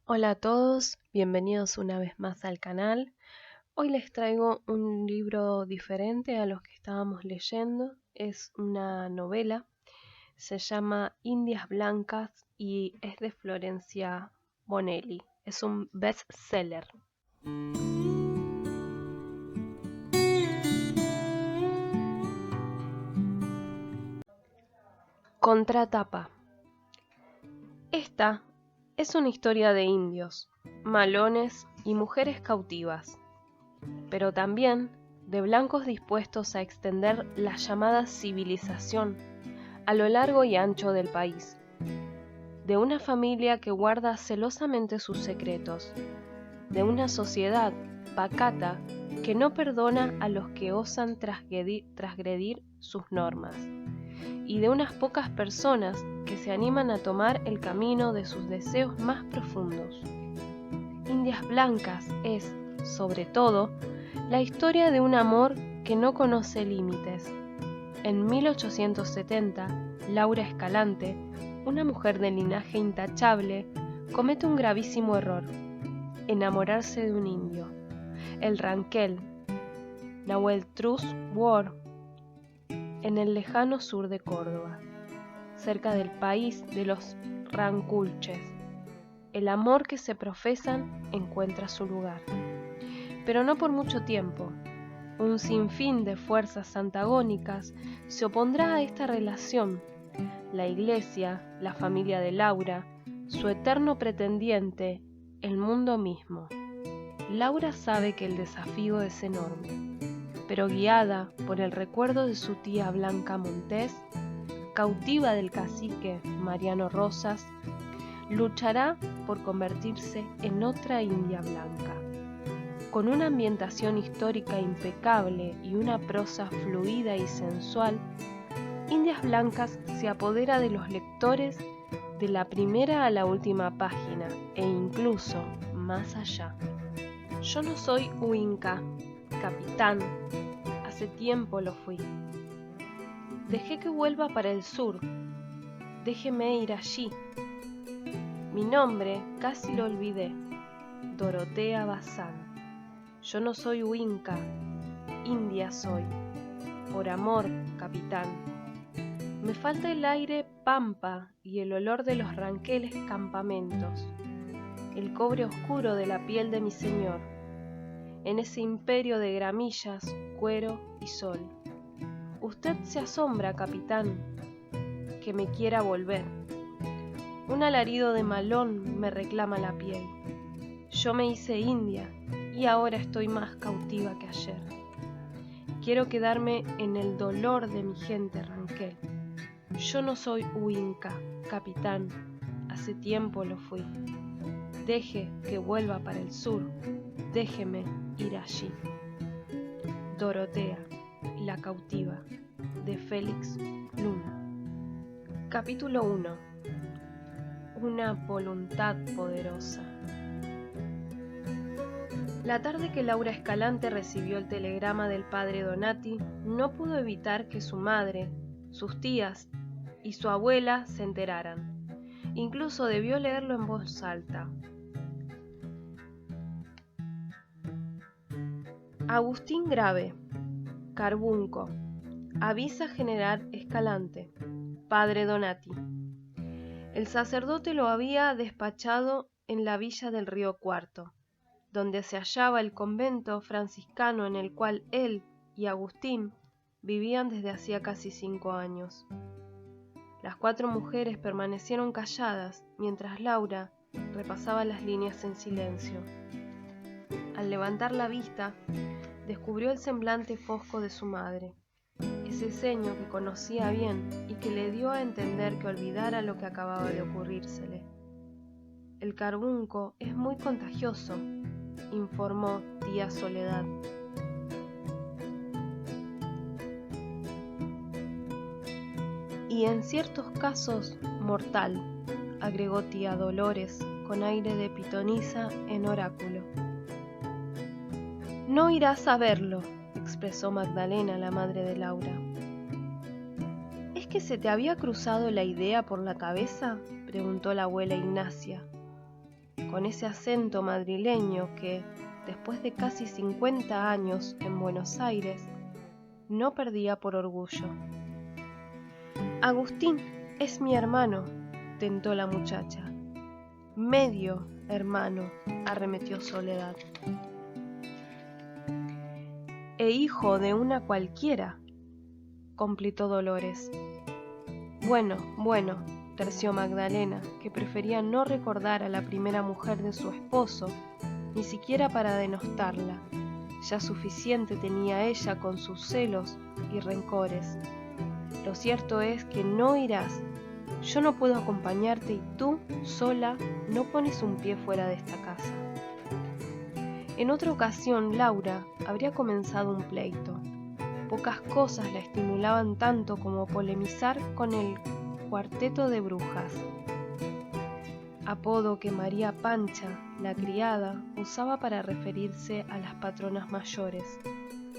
Hola a todos, bienvenidos una vez más al canal. Hoy les traigo un libro diferente a los que estábamos leyendo. Es una novela, se llama Indias Blancas y es de Florencia Bonelli. Es un bestseller. Contratapa. Esta es una historia de indios, malones y mujeres cautivas, pero también de blancos dispuestos a extender la llamada civilización a lo largo y ancho del país, de una familia que guarda celosamente sus secretos, de una sociedad pacata que no perdona a los que osan transgredir sus normas, y de unas pocas personas que se animan a tomar el camino de sus deseos más profundos. Indias Blancas es, sobre todo, la historia de un amor que no conoce límites. En 1870, Laura Escalante, una mujer de linaje intachable, comete un gravísimo error: enamorarse de un indio, el Ranquel, Nahuel Trus War, en el lejano sur de Córdoba, cerca del país de los Ranculches. El amor que se profesan encuentra su lugar, pero no por mucho tiempo. Un sinfín de fuerzas antagónicas se opondrá a esta relación: la iglesia, la familia de Laura, su eterno pretendiente, el mundo mismo. Laura sabe que el desafío es enorme, pero guiada por el recuerdo de su tía Blanca Montés, cautiva del cacique Mariano Rosas, luchará por convertirse en otra India Blanca. Con una ambientación histórica impecable y una prosa fluida y sensual, Indias Blancas se apodera de los lectores de la primera a la última página e incluso más allá. Yo no soy Huinca, capitán, hace tiempo lo fui. Dejé que vuelva para el sur, déjeme ir allí. Mi nombre casi lo olvidé, Dorotea Bazán. Yo no soy Huinca, India soy, por amor, capitán. Me falta el aire pampa y el olor de los ranqueles campamentos, el cobre oscuro de la piel de mi señor, en ese imperio de gramillas, cuero y sol. Usted se asombra, capitán, que me quiera volver. Un alarido de malón me reclama la piel. Yo me hice india y ahora estoy más cautiva que ayer. Quiero quedarme en el dolor de mi gente ranquel. Yo no soy Huinca, capitán, hace tiempo lo fui. Deje que vuelva para el sur, déjeme ir allí. Dorotea, la cautiva, de Félix Luna. Capítulo 1. Una voluntad poderosa. La tarde que Laura Escalante recibió el telegrama del padre Donati, no pudo evitar que su madre, sus tías y su abuela se enteraran. Incluso debió leerlo en voz alta. Agustín Grave, Carbunco, avisa general Escalante, padre Donati. El sacerdote lo había despachado en la villa del Río Cuarto, donde se hallaba el convento franciscano en el cual él y Agustín vivían desde hacía casi 5 años. Las 4 mujeres permanecieron calladas mientras Laura repasaba las líneas en silencio. Al levantar la vista, descubrió el semblante fosco de su madre, ese ceño que conocía bien y que le dio a entender que olvidara lo que acababa de ocurrírsele. El carbunco es muy contagioso, informó tía Soledad. Y en ciertos casos mortal, agregó tía Dolores con aire de pitonisa en oráculo. No irás a verlo, expresó Magdalena, la madre de Laura. ¿Es que se te había cruzado la idea por la cabeza?, preguntó la abuela Ignacia. con ese acento madrileño que, después de casi 50 años en Buenos Aires, no perdía por orgullo. «Agustín es mi hermano», tentó la muchacha. «Medio hermano», arremetió Soledad. «E hijo de una cualquiera», completó Dolores. Bueno, terció Magdalena, que prefería no recordar a la primera mujer de su esposo, ni siquiera para denostarla. Ya suficiente tenía ella con sus celos y rencores. Lo cierto es que no irás. Yo no puedo acompañarte y tú, sola, no pones un pie fuera de esta casa. En otra ocasión, Laura habría comenzado un pleito. Pocas cosas la estimulaban tanto como polemizar con el cuarteto de brujas, apodo que María Pancha, la criada, usaba para referirse a las patronas mayores.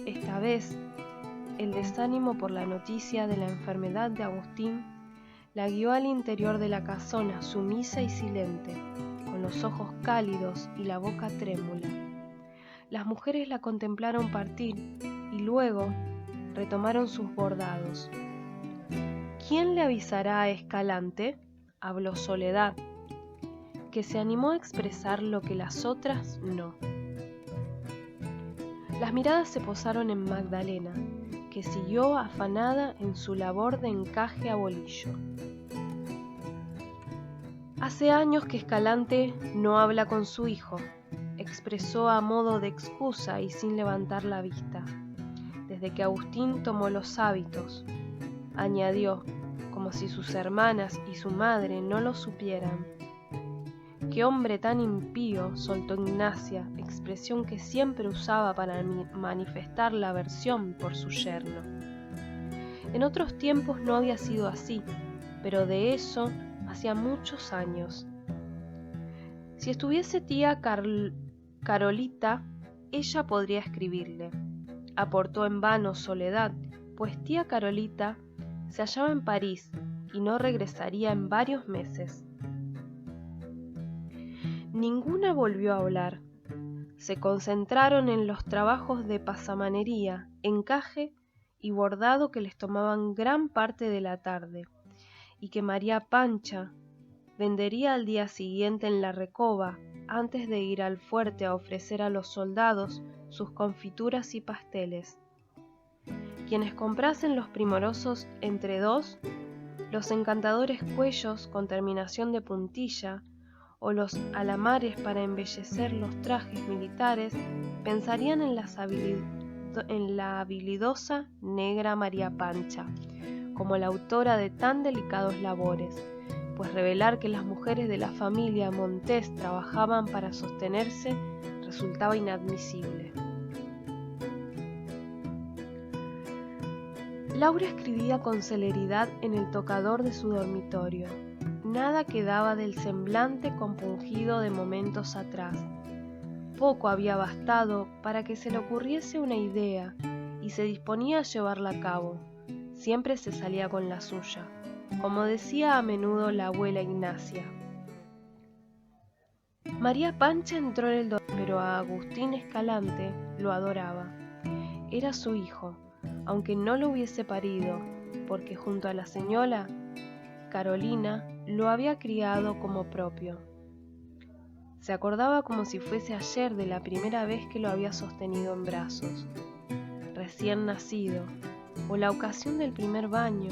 Esta vez, el desánimo por la noticia de la enfermedad de Agustín la guió al interior de la casona, sumisa y silente, con los ojos cálidos y la boca trémula. Las mujeres la contemplaron partir y luego retomaron sus bordados. «¿Quién le avisará a Escalante?», habló Soledad, que se animó a expresar lo que las otras no. Las miradas se posaron en Magdalena, que siguió afanada en su labor de encaje a bolillo. «Hace años que Escalante no habla con su hijo», expresó a modo de excusa y sin levantar la vista. «Desde que Agustín tomó los hábitos», añadió, como si sus hermanas y su madre no lo supieran. «Qué hombre tan impío», soltó Ignacia, expresión que siempre usaba para manifestar la aversión por su yerno. En otros tiempos no había sido así, pero de eso hacía muchos años. Si estuviese tía Carolita, ella podría escribirle, aportó en vano Soledad, pues tía Carolita se hallaba en París y no regresaría en varios meses. Ninguna volvió a hablar. Se concentraron en los trabajos de pasamanería, encaje y bordado que les tomaban gran parte de la tarde, y que María Pancha vendería al día siguiente en la Recoba, antes de ir al fuerte a ofrecer a los soldados sus confituras y pasteles. Quienes comprasen los primorosos entredós, los encantadores cuellos con terminación de puntilla, o los alamares para embellecer los trajes militares, pensarían en la habilidosa negra María Pancha, como la autora de tan delicados labores, pues revelar que las mujeres de la familia Montés trabajaban para sostenerse resultaba inadmisible. Laura escribía con celeridad en el tocador de su dormitorio. Nada quedaba del semblante compungido de momentos atrás. Poco había bastado para que se le ocurriese una idea y se disponía a llevarla a cabo. Siempre se salía con la suya, como decía a menudo la abuela Ignacia. María Pancha entró en el dormitorio, pero a Agustín Escalante lo adoraba. Era su hijo, aunque no lo hubiese parido, porque junto a la señora Carolina lo había criado como propio. Se acordaba como si fuese ayer de la primera vez que lo había sostenido en brazos, recién nacido, o la ocasión del primer baño,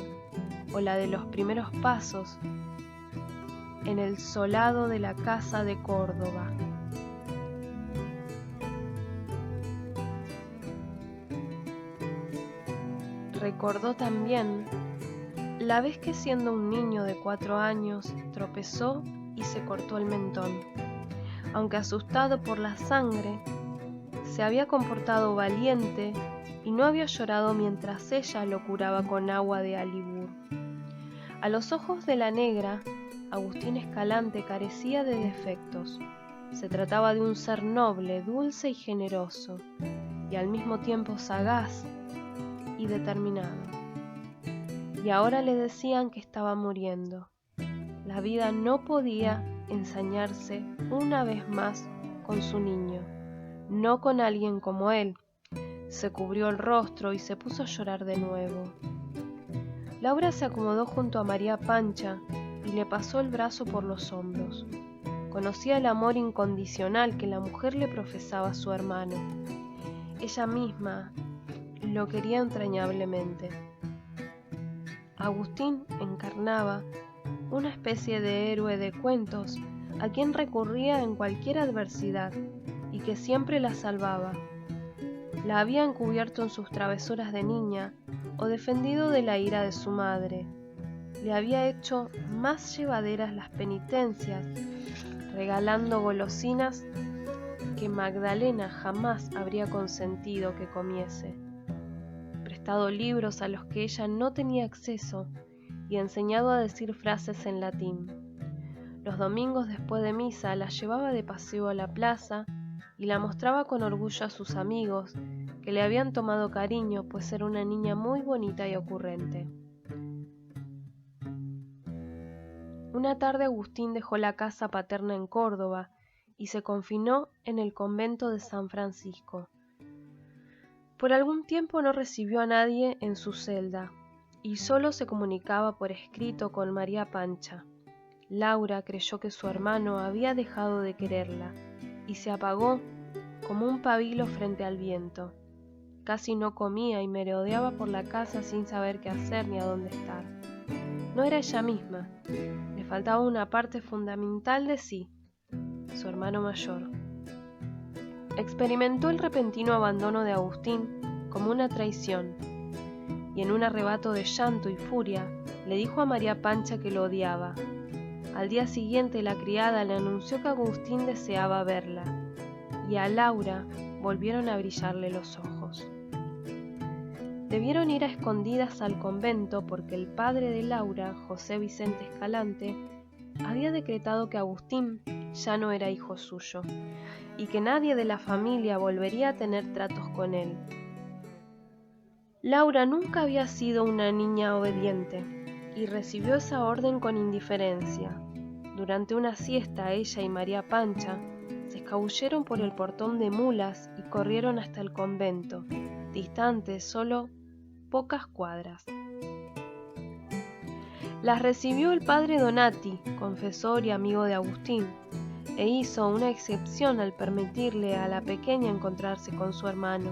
o la de los primeros pasos en el solado de la casa de Córdoba. Recordó también la vez que, siendo un niño de 4 años, tropezó y se cortó el mentón. Aunque asustado por la sangre, se había comportado valiente y no había llorado mientras ella lo curaba con agua de alibur. A los ojos de la negra, Agustín Escalante carecía de defectos. Se trataba de un ser noble, dulce y generoso, y al mismo tiempo sagaz y determinado. Y ahora le decían que estaba muriendo. La vida no podía ensañarse una vez más con su niño, no con alguien como él. Se cubrió el rostro y se puso a llorar de nuevo. Laura se acomodó junto a María Pancha y le pasó el brazo por los hombros. Conocía el amor incondicional que la mujer le profesaba a su hermano. Ella misma lo quería entrañablemente. Agustín encarnaba una especie de héroe de cuentos a quien recurría en cualquier adversidad y que siempre la salvaba. La había encubierto en sus travesuras de niña o defendido de la ira de su madre. Le había hecho más llevaderas las penitencias, regalando golosinas que Magdalena jamás habría consentido que comiese, prestado libros a los que ella no tenía acceso y enseñado a decir frases en latín. Los domingos después de misa la llevaba de paseo a la plaza y la mostraba con orgullo a sus amigos, que le habían tomado cariño, pues era una niña muy bonita y ocurrente. Una tarde Agustín dejó la casa paterna en Córdoba y se confinó en el convento de San Francisco. Por algún tiempo no recibió a nadie en su celda y solo se comunicaba por escrito con María Pancha. Laura creyó que su hermano había dejado de quererla y se apagó como un pabilo frente al viento. Casi no comía y merodeaba por la casa sin saber qué hacer ni a dónde estar. No era ella misma, le faltaba una parte fundamental de sí, su hermano mayor. Experimentó el repentino abandono de Agustín como una traición, y en un arrebato de llanto y furia le dijo a María Pancha que lo odiaba. Al día siguiente la criada le anunció que Agustín deseaba verla, y a Laura volvieron a brillarle los ojos. Debieron ir a escondidas al convento porque el padre de Laura, José Vicente Escalante, había decretado que Agustín ya no era hijo suyo y que nadie de la familia volvería a tener tratos con él. Laura nunca había sido una niña obediente y recibió esa orden con indiferencia. Durante una siesta, ella y María Pancha se escabulleron por el portón de mulas y corrieron hasta el convento, distante solo pocas cuadras. Las recibió el padre Donati, confesor y amigo de Agustín, e hizo una excepción al permitirle a la pequeña encontrarse con su hermano.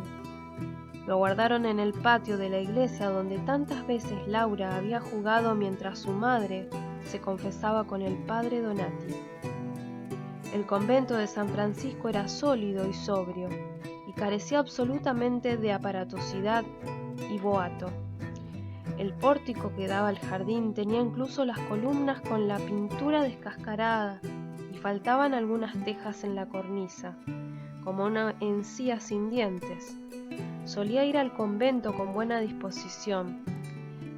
Lo guardaron en el patio de la iglesia donde tantas veces Laura había jugado mientras su madre se confesaba con el padre Donati. El convento de San Francisco era sólido y sobrio, y carecía absolutamente de aparatosidad y boato. El pórtico que daba al jardín tenía incluso las columnas con la pintura descascarada, y faltaban algunas tejas en la cornisa, como una encía sin dientes. Solía ir al convento con buena disposición.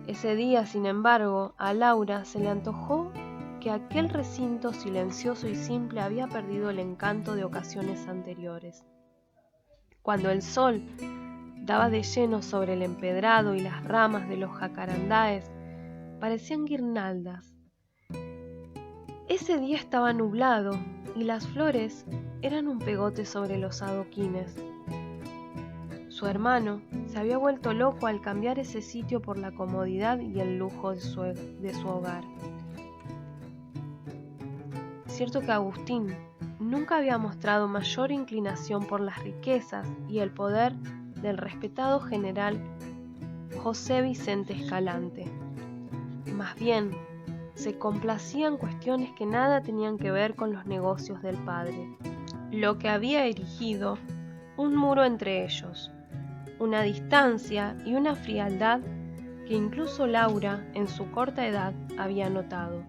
Ese día, sin embargo, a Laura se le antojó que aquel recinto silencioso y simple había perdido el encanto de ocasiones anteriores. Cuando el sol daba de lleno sobre el empedrado y las ramas de los jacarandáes parecían guirnaldas. Ese día estaba nublado y las flores eran un pegote sobre los adoquines. Su hermano se había vuelto loco al cambiar ese sitio por la comodidad y el lujo de su hogar. Es cierto que Agustín nunca había mostrado mayor inclinación por las riquezas y el poder del respetado general José Vicente Escalante. Más bien, se complacía en cuestiones que nada tenían que ver con los negocios del padre, lo que había erigido un muro entre ellos, una distancia y una frialdad que incluso Laura, en su corta edad, había notado.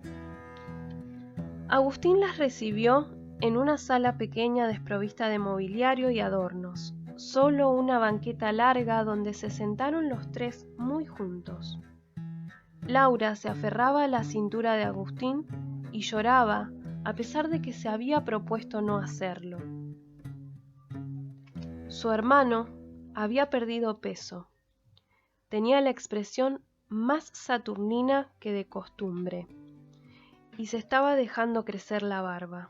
Agustín las recibió en una sala pequeña desprovista de mobiliario y adornos, solo una banqueta larga donde se sentaron los tres muy juntos. Laura se aferraba a la cintura de Agustín y lloraba, a pesar de que se había propuesto no hacerlo. Su hermano había perdido peso. Tenía la expresión más saturnina que de costumbre, y se estaba dejando crecer la barba.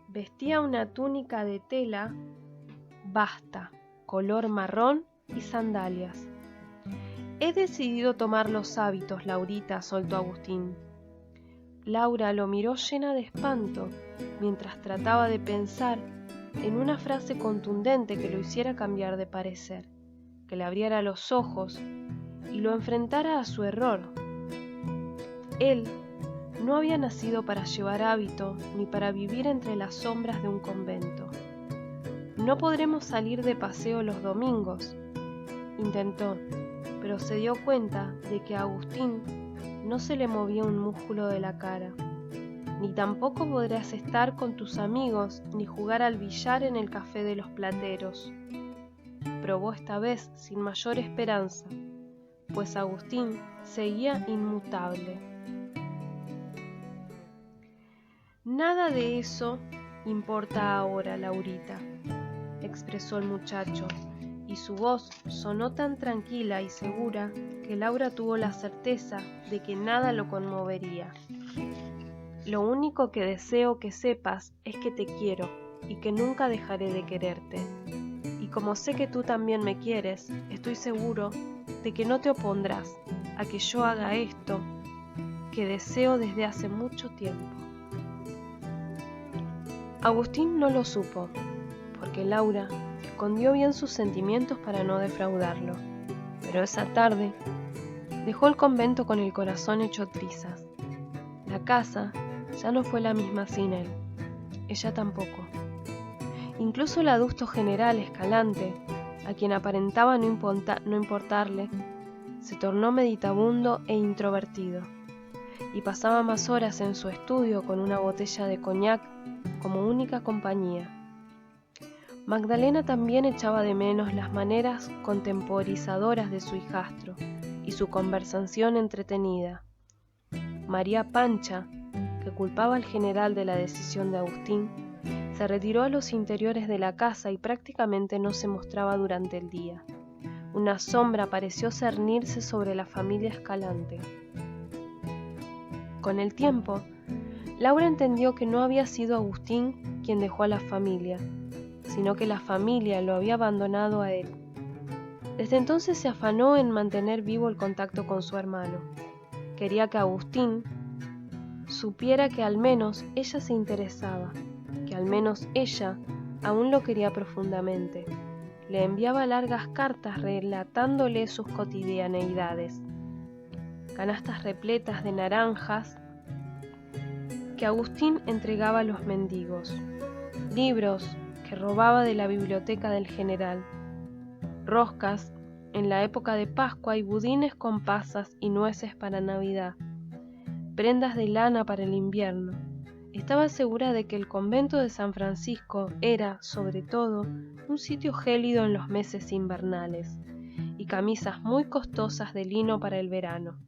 Vestía una túnica de tela basta, color marrón y sandalias. He decidido tomar los hábitos, Laurita, soltó Agustín. Laura lo miró llena de espanto mientras trataba de pensar en una frase contundente que lo hiciera cambiar de parecer, que le abriera los ojos y lo enfrentara a su error. Él no había nacido para llevar hábito ni para vivir entre las sombras de un convento. No podremos salir de paseo los domingos, intentó, pero se dio cuenta de que a Agustín no se le movía un músculo de la cara. Ni tampoco podrás estar con tus amigos ni jugar al billar en el café de los plateros. Probó esta vez sin mayor esperanza, pues Agustín seguía inmutable. Nada de eso importa ahora, Laurita, expresó el muchacho, y su voz sonó tan tranquila y segura que Laura tuvo la certeza de que nada lo conmovería. Lo único que deseo que sepas es que te quiero y que nunca dejaré de quererte. Y como sé que tú también me quieres, estoy seguro de que no te opondrás a que yo haga esto que deseo desde hace mucho tiempo. Agustín no lo supo, porque Laura escondió bien sus sentimientos para no defraudarlo, pero esa tarde dejó el convento con el corazón hecho trizas. La casa ya no fue la misma sin él, ella tampoco. Incluso el adusto general Escalante, a quien aparentaba no importarle, se tornó meditabundo e introvertido, y pasaba más horas en su estudio con una botella de coñac como única compañía. Magdalena también echaba de menos las maneras contemporizadoras de su hijastro y su conversación entretenida. María Pancha, que culpaba al general de la decisión de Agustín, se retiró a los interiores de la casa y prácticamente no se mostraba durante el día. Una sombra pareció cernirse sobre la familia Escalante. Con el tiempo, Laura entendió que no había sido Agustín quien dejó a la familia, sino que la familia lo había abandonado a él. Desde entonces se afanó en mantener vivo el contacto con su hermano. Quería que Agustín supiera que al menos ella se interesaba, que al menos ella aún lo quería profundamente. Le enviaba largas cartas relatándole sus cotidianeidades, canastas repletas de naranjas que Agustín entregaba a los mendigos, libros que robaba de la biblioteca del general, roscas en la época de Pascua y budines con pasas y nueces para Navidad, prendas de lana para el invierno. Estaba segura de que el convento de San Francisco era, sobre todo, un sitio gélido en los meses invernales, y camisas muy costosas de lino para el verano.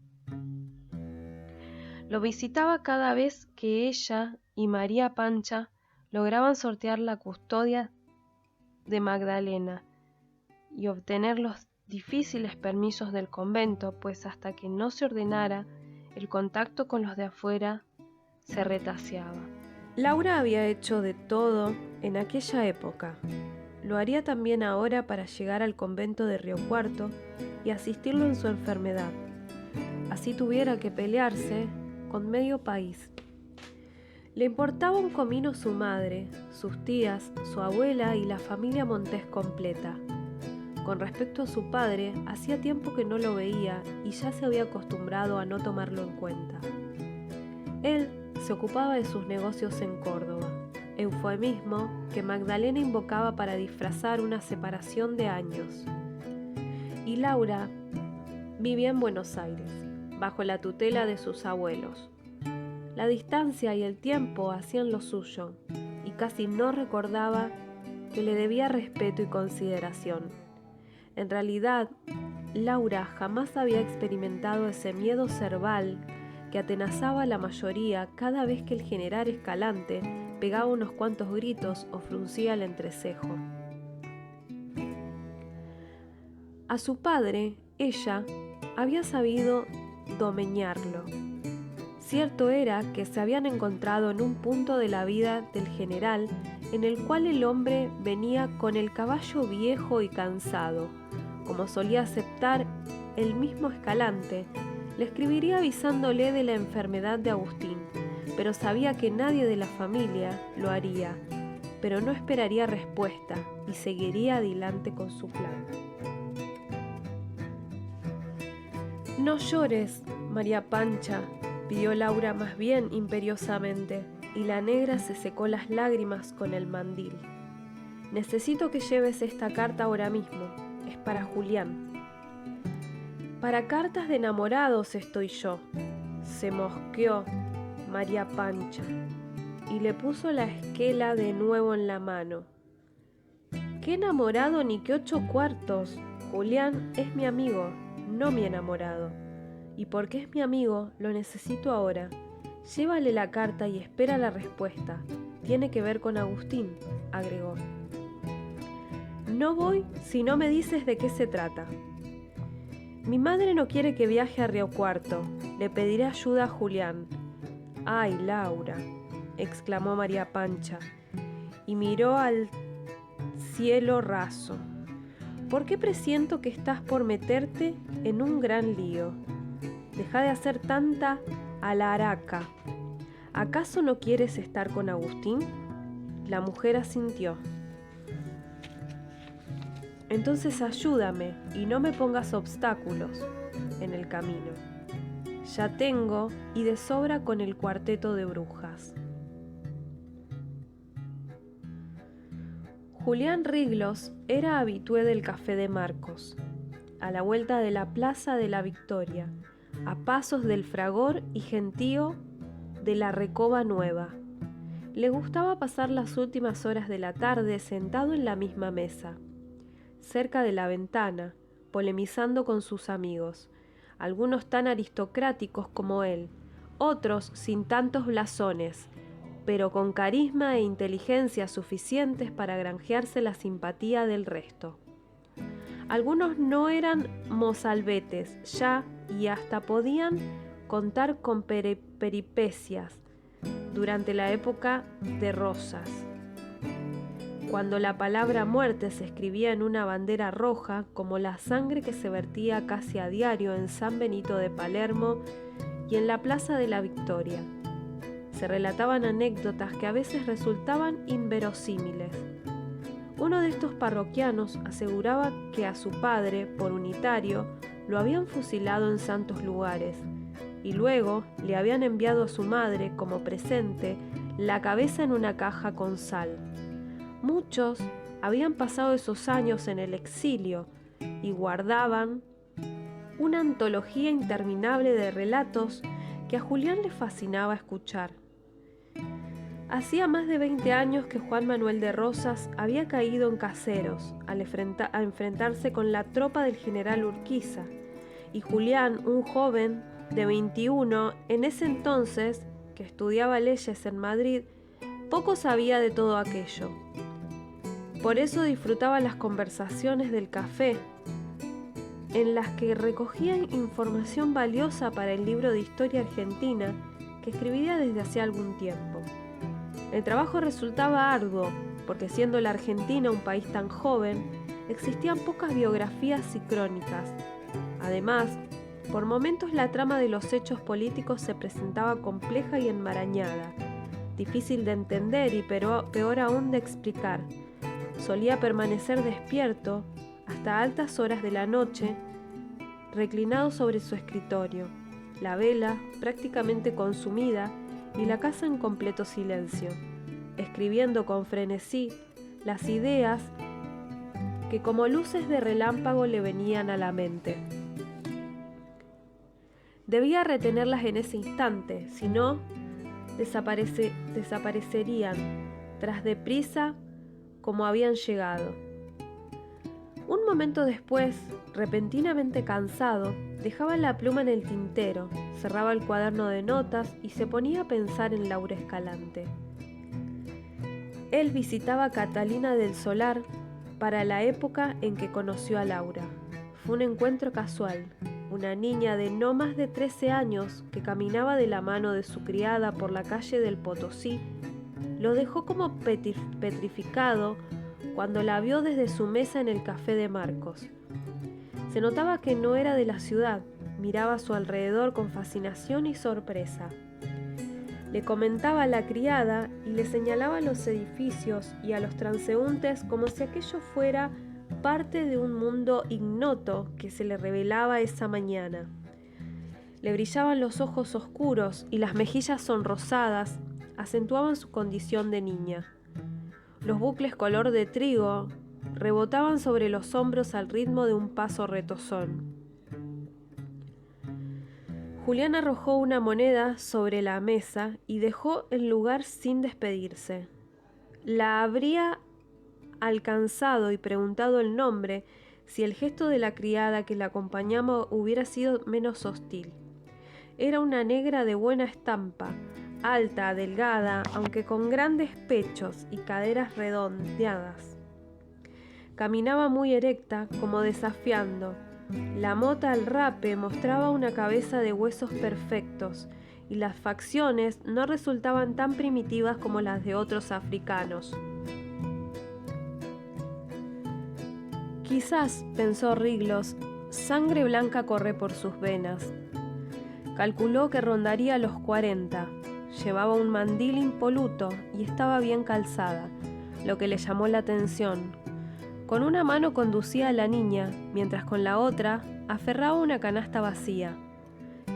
Lo visitaba cada vez que ella y María Pancha lograban sortear la custodia de Magdalena y obtener los difíciles permisos del convento, pues hasta que no se ordenara, el contacto con los de afuera se retaseaba. Laura había hecho de todo en aquella época. Lo haría también ahora para llegar al convento de Río Cuarto y asistirlo en su enfermedad. Así tuviera que pelearse con medio país. Le importaba un comino su madre, sus tías, su abuela y la familia Montés completa. Con respecto a su padre, hacía tiempo que no lo veía y ya se había acostumbrado a no tomarlo en cuenta. Él se ocupaba de sus negocios en Córdoba, eufemismo que Magdalena invocaba para disfrazar una separación de años. Y Laura vivía en Buenos Aires, bajo la tutela de sus abuelos. La distancia y el tiempo hacían lo suyo, y casi no recordaba que le debía respeto y consideración. En realidad, Laura jamás había experimentado ese miedo cerval que atenazaba a la mayoría cada vez que el general Escalante pegaba unos cuantos gritos o fruncía el entrecejo. A su padre, ella había sabido domeñarlo. Cierto era que se habían encontrado en un punto de la vida del general en el cual el hombre venía con el caballo viejo y cansado. Como solía aceptar el mismo Escalante, le escribiría avisándole de la enfermedad de Agustín, pero sabía que nadie de la familia lo haría, pero no esperaría respuesta y seguiría adelante con su plan. «No llores, María Pancha», pidió Laura más bien imperiosamente, y la negra se secó las lágrimas con el mandil. «Necesito que lleves esta carta ahora mismo. Es para Julián». «Para cartas de enamorados estoy yo», se mosqueó María Pancha, y le puso la esquela de nuevo en la mano. «¿Qué enamorado ni qué 8 cuartos? Julián es mi amigo, no mi enamorado. Y porque es mi amigo, lo necesito ahora. Llévale la carta y espera la respuesta. Tiene que ver con Agustín», agregó. «No voy si no me dices de qué se trata». «Mi madre no quiere que viaje a Río Cuarto. Le pediré ayuda a Julián». «Ay, Laura», exclamó María Pancha, y miró al cielo raso. «¿Por qué presiento que estás por meterte en un gran lío? Deja de hacer tanta alaraca. ¿Acaso no quieres estar con Agustín?». La mujer asintió. «Entonces ayúdame y no me pongas obstáculos en el camino. Ya tengo y de sobra con el cuarteto de brujas». Julián Riglos era habitué del Café de Marcos, a la vuelta de la Plaza de la Victoria, a pasos del Fragor y gentío de la Recoba Nueva. Le gustaba pasar las últimas horas de la tarde sentado en la misma mesa, cerca de la ventana, polemizando con sus amigos, algunos tan aristocráticos como él, otros sin tantos blasones, pero con carisma e inteligencia suficientes para granjearse la simpatía del resto. Algunos no eran mozalbetes ya y hasta podían contar con peripecias durante la época de Rosas, cuando la palabra muerte se escribía en una bandera roja como la sangre que se vertía casi a diario en San Benito de Palermo y en la Plaza de la Victoria. Se relataban anécdotas que a veces resultaban inverosímiles. Uno de estos parroquianos aseguraba que a su padre, por unitario, lo habían fusilado en santos lugares, y luego le habían enviado a su madre, como presente, la cabeza en una caja con sal. Muchos habían pasado esos años en el exilio y guardaban una antología interminable de relatos que a Julián le fascinaba escuchar. Hacía más de 20 años que Juan Manuel de Rosas había caído en Caseros al enfrentarse con la tropa del general Urquiza, y Julián, un joven de 21, en ese entonces, que estudiaba leyes en Madrid, poco sabía de todo aquello. Por eso disfrutaba las conversaciones del café, en las que recogían información valiosa para el libro de historia argentina que escribía desde hacía algún tiempo. El trabajo resultaba arduo, porque siendo la Argentina un país tan joven, existían pocas biografías y crónicas. Además, por momentos la trama de los hechos políticos se presentaba compleja y enmarañada, difícil de entender y peor aún de explicar. Solía permanecer despierto hasta altas horas de la noche, reclinado sobre su escritorio, la vela prácticamente consumida y la casa en completo silencio, escribiendo con frenesí las ideas que como luces de relámpago le venían a la mente. Debía retenerlas en ese instante, si no, desaparecerían tras deprisa como habían llegado. Un momento después, repentinamente cansado, dejaba la pluma en el tintero, cerraba el cuaderno de notas y se ponía a pensar en Laura Escalante. Él visitaba Catalina del Solar para la época en que conoció a Laura. Fue un encuentro casual. una niña de no más de 13 años que caminaba de la mano de su criada por la calle del Potosí, lo dejó como petrificado cuando la vio desde su mesa en el café de Marcos. Se notaba que no era de la ciudad, miraba a su alrededor con fascinación y sorpresa. Le comentaba a la criada y le señalaba a los edificios y a los transeúntes como si aquello fuera parte de un mundo ignoto que se le revelaba esa mañana. Le brillaban los ojos oscuros y las mejillas sonrosadas acentuaban su condición de niña. Los bucles color de trigo rebotaban sobre los hombros al ritmo de un paso retozón. Julián arrojó una moneda sobre la mesa y dejó el lugar sin despedirse. La habría alcanzado y preguntado el nombre si el gesto de la criada que la acompañaba hubiera sido menos hostil. Era una negra de buena estampa, alta, delgada, aunque con grandes pechos y caderas redondeadas. Caminaba muy erecta, como desafiando. La mota al rape mostraba una cabeza de huesos perfectos, y las facciones no resultaban tan primitivas como las de otros africanos. Quizás, pensó Riglos, sangre blanca corre por sus venas. Calculó que rondaría los 40. Llevaba un mandil impoluto y estaba bien calzada, lo que le llamó la atención. Con una mano conducía a la niña, mientras con la otra aferraba una canasta vacía.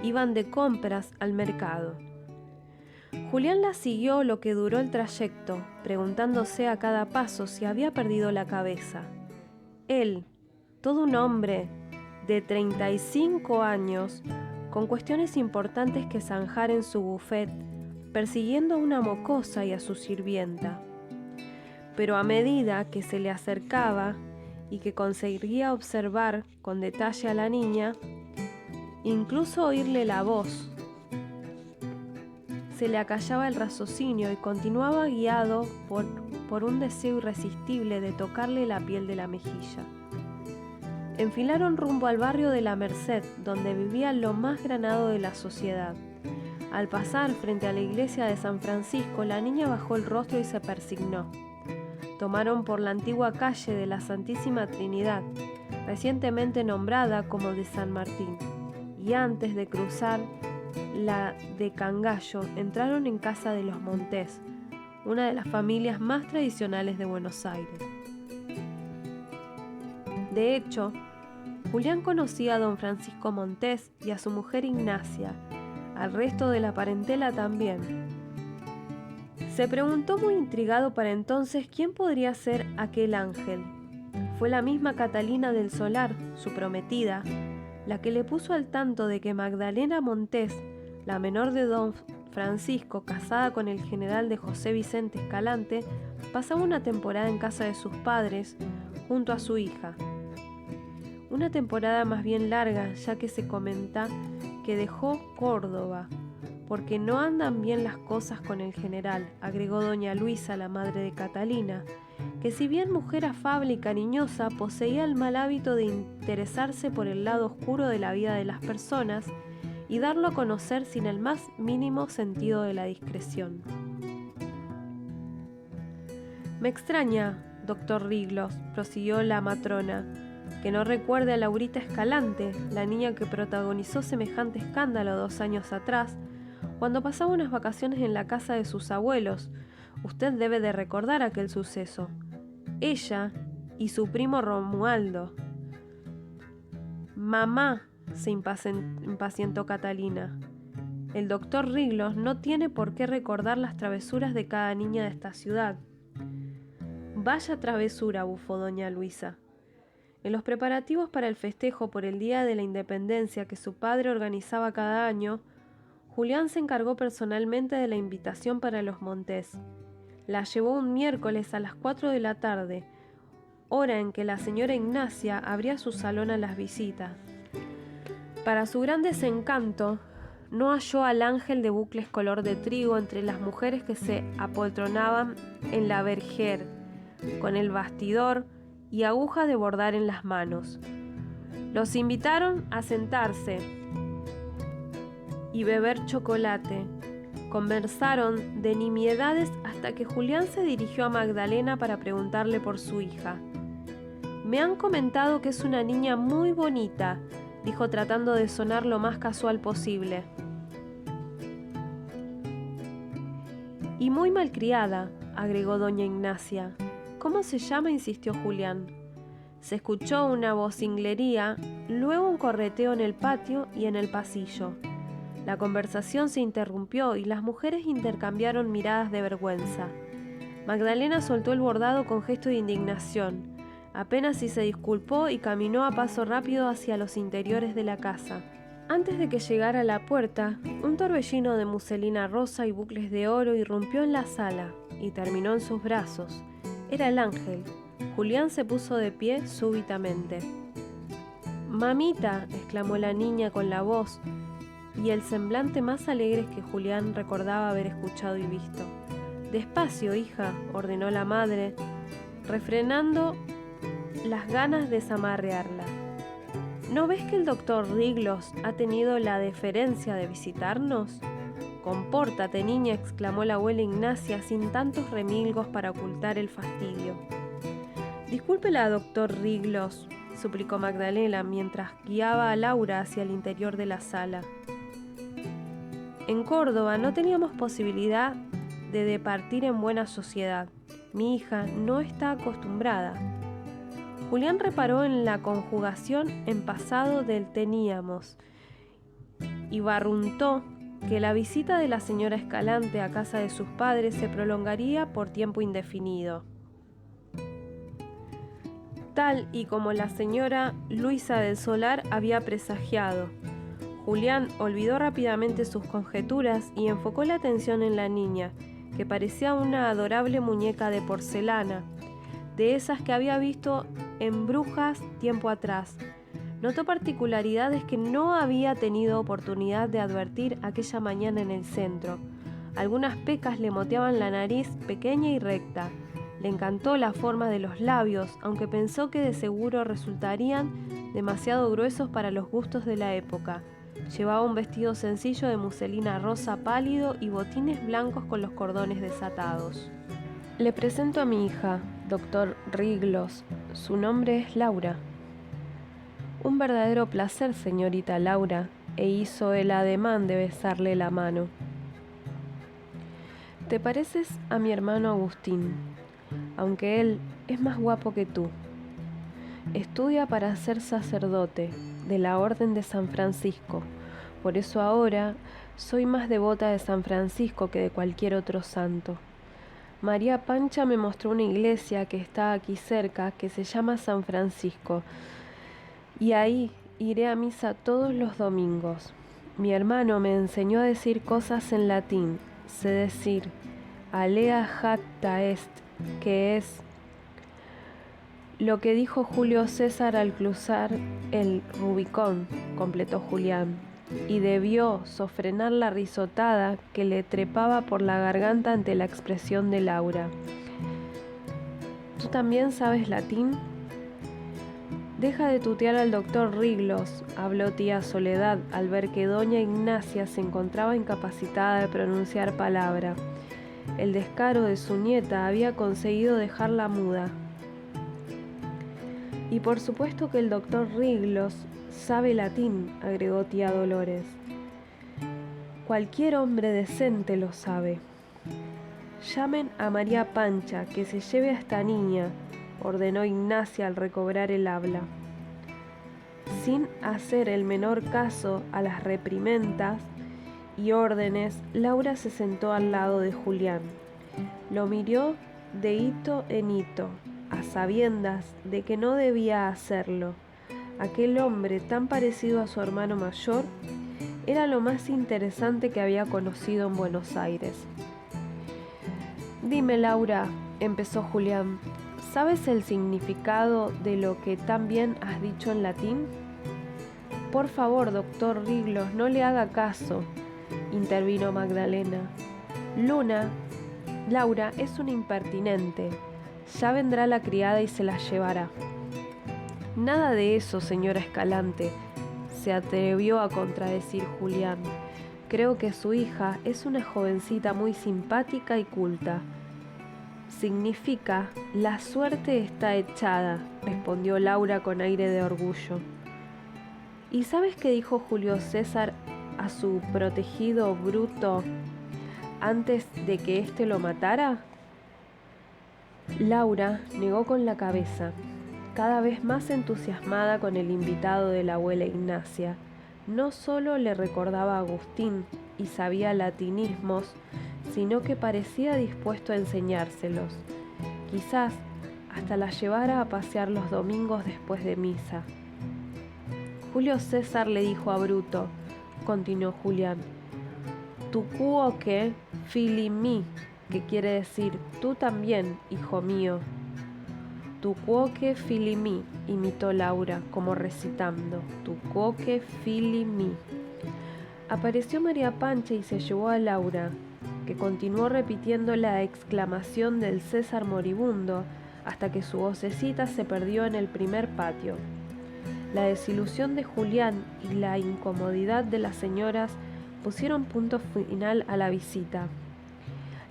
Iban de compras al mercado. Julián la siguió lo que duró el trayecto, preguntándose a cada paso si había perdido la cabeza. Él, todo un hombre de 35 años, con cuestiones importantes que zanjar en su buffet, persiguiendo a una mocosa y a su sirvienta. Pero a medida que se le acercaba y que conseguía observar con detalle a la niña, incluso oírle la voz, se le acallaba el raciocinio y continuaba guiado por un deseo irresistible de tocarle la piel de la mejilla. Enfilaron rumbo al barrio de la Merced, donde vivía lo más granado de la sociedad. Al pasar frente a la iglesia de San Francisco, la niña bajó el rostro y se persignó. Tomaron por la antigua calle de la Santísima Trinidad, recientemente nombrada como de San Martín, y antes de cruzar la de Cangallo, entraron en casa de los Montés, una de las familias más tradicionales de Buenos Aires. De hecho, Julián conocía a don Francisco Montés y a su mujer Ignacia, al resto de la parentela también. Se preguntó muy intrigado para entonces quién podría ser aquel ángel. Fue la misma Catalina del Solar, su prometida, la que le puso al tanto de que Magdalena Montés, la menor de don Francisco, casada con el general de José Vicente Escalante, pasaba una temporada en casa de sus padres junto a su hija. Una temporada más bien larga, ya que se comenta que dejó Córdoba, porque no andan bien las cosas con el general, agregó doña Luisa, la madre de Catalina, que si bien mujer afable y cariñosa, poseía el mal hábito de interesarse por el lado oscuro de la vida de las personas y darlo a conocer sin el más mínimo sentido de la discreción. Me extraña, doctor Riglos, prosiguió la matrona, que no recuerde a Laurita Escalante, la niña que protagonizó semejante escándalo 2 años atrás, cuando pasaba unas vacaciones en la casa de sus abuelos. Usted debe de recordar aquel suceso. Ella y su primo Romualdo. Mamá, se impacientó Catalina. El doctor Riglos no tiene por qué recordar las travesuras de cada niña de esta ciudad. Vaya travesura, bufó doña Luisa. En los preparativos para el festejo por el Día de la Independencia que su padre organizaba cada año, Julián se encargó personalmente de la invitación para los Montés. La llevó un miércoles a las 4 de la tarde, hora en que la señora Ignacia abría su salón a las visitas. Para su gran desencanto, no halló al ángel de bucles color de trigo entre las mujeres que se apoltronaban en la verger, con el bastidor y aguja de bordar en las manos. Los invitaron a sentarse y beber chocolate. Conversaron de nimiedades hasta que Julián se dirigió a Magdalena para preguntarle por su hija. «Me han comentado que es una niña muy bonita», dijo tratando de sonar lo más casual posible. «Y muy malcriada», agregó doña Ignacia. «¿Cómo se llama?», insistió Julián. Se escuchó una vocinglería, luego un correteo en el patio y en el pasillo. La conversación se interrumpió y las mujeres intercambiaron miradas de vergüenza. Magdalena soltó el bordado con gesto de indignación. Apenas si se disculpó y caminó a paso rápido hacia los interiores de la casa. Antes de que llegara a la puerta, un torbellino de muselina rosa y bucles de oro irrumpió en la sala y terminó en sus brazos. Era el ángel. Julián se puso de pie súbitamente. «Mamita», exclamó la niña con la voz y el semblante más alegre que Julián recordaba haber escuchado y visto. «Despacio, hija», ordenó la madre, refrenando las ganas de zamarrearla. «¿No ves que el doctor Riglos ha tenido la deferencia de visitarnos?» «Compórtate, niña», exclamó la abuela Ignacia sin tantos remilgos para ocultar el fastidio. «Discúlpela, doctor Riglos», suplicó Magdalena mientras guiaba a Laura hacia el interior de la sala. «En Córdoba no teníamos posibilidad de departir en buena sociedad. Mi hija no está acostumbrada». Julián reparó en la conjugación en pasado del teníamos y barruntó que la visita de la señora Escalante a casa de sus padres se prolongaría por tiempo indefinido. Tal y como la señora Luisa del Solar había presagiado. Julián olvidó rápidamente sus conjeturas y enfocó la atención en la niña, que parecía una adorable muñeca de porcelana, de esas que había visto en Brujas tiempo atrás. Notó particularidades que no había tenido oportunidad de advertir aquella mañana en el centro. Algunas pecas le moteaban la nariz pequeña y recta. Le encantó la forma de los labios, aunque pensó que de seguro resultarían demasiado gruesos para los gustos de la época. Llevaba un vestido sencillo de muselina rosa pálido y botines blancos con los cordones desatados. «Le presento a mi hija, doctor Riglos. Su nombre es Laura». «Un verdadero placer, señorita Laura», e hizo el ademán de besarle la mano. «Te pareces a mi hermano Agustín, aunque él es más guapo que tú. Estudia para ser sacerdote de la Orden de San Francisco, por eso ahora soy más devota de San Francisco que de cualquier otro santo. María Pancha me mostró una iglesia que está aquí cerca, que se llama San Francisco, y ahí iré a misa todos los domingos. Mi hermano me enseñó a decir cosas en latín, sé decir alea jacta est, que es lo que dijo Julio César al cruzar el Rubicón», completó Julián, y debió sofrenar la risotada que le trepaba por la garganta ante la expresión de Laura. «¿Tú también sabes latín?». «Deja de tutear al doctor Riglos», habló tía Soledad al ver que doña Ignacia se encontraba incapacitada de pronunciar palabra. El descaro de su nieta había conseguido dejarla muda. «Y por supuesto que el doctor Riglos sabe latín», agregó tía Dolores. «Cualquier hombre decente lo sabe». «Llamen a María Pancha, que se lleve a esta niña», ordenó Ignacia al recobrar el habla. Sin hacer el menor caso a las reprimendas y órdenes, Laura se sentó al lado de Julián. Lo miró de hito en hito, a sabiendas de que no debía hacerlo. Aquel hombre tan parecido a su hermano mayor era lo más interesante que había conocido en Buenos Aires. «Dime, Laura», empezó Julián, «¿sabes el significado de lo que tan bien has dicho en latín?». «Por favor, doctor Riglos, no le haga caso», intervino Magdalena. «Laura es una impertinente. Ya vendrá la criada y se la llevará». Nada de eso, señora Escalante, se atrevió a contradecir Julián. Creo que su hija es una jovencita muy simpática y culta. Significa, la suerte está echada, respondió Laura con aire de orgullo. ¿Y sabes qué dijo Julio César a su protegido Bruto antes de que éste lo matara? Laura negó con la cabeza, cada vez más entusiasmada con el invitado de la abuela Ignacia. No solo le recordaba a Agustín y sabía latinismos, sino que parecía dispuesto a enseñárselos. Quizás hasta la llevara a pasear los domingos después de misa. Julio César le dijo a Bruto, continuó Julián, tu quoque fili mi, que quiere decir tú también, hijo mío. Tu quoque fili mi, imitó Laura, como recitando, tu quoque fili mi. Apareció María Pancha y se llevó a Laura, que continuó repitiendo la exclamación del César moribundo hasta que su vocecita se perdió en el primer patio. La desilusión de Julián y la incomodidad de las señoras pusieron punto final a la visita.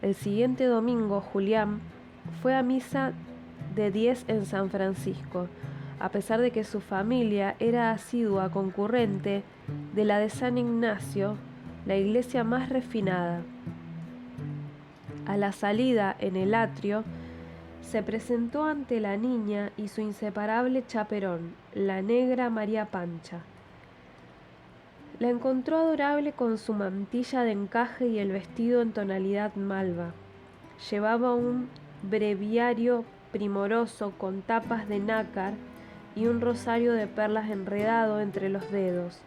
El siguiente domingo, Julián fue a misa de 10 en San Francisco, a pesar de que su familia era asidua concurrente de la de San Ignacio, la iglesia más refinada. A la salida, en el atrio, se presentó ante la niña y su inseparable chaperón, la negra María Pancha. La encontró adorable con su mantilla de encaje y el vestido en tonalidad malva. Llevaba un breviario primoroso con tapas de nácar y un rosario de perlas enredado entre los dedos.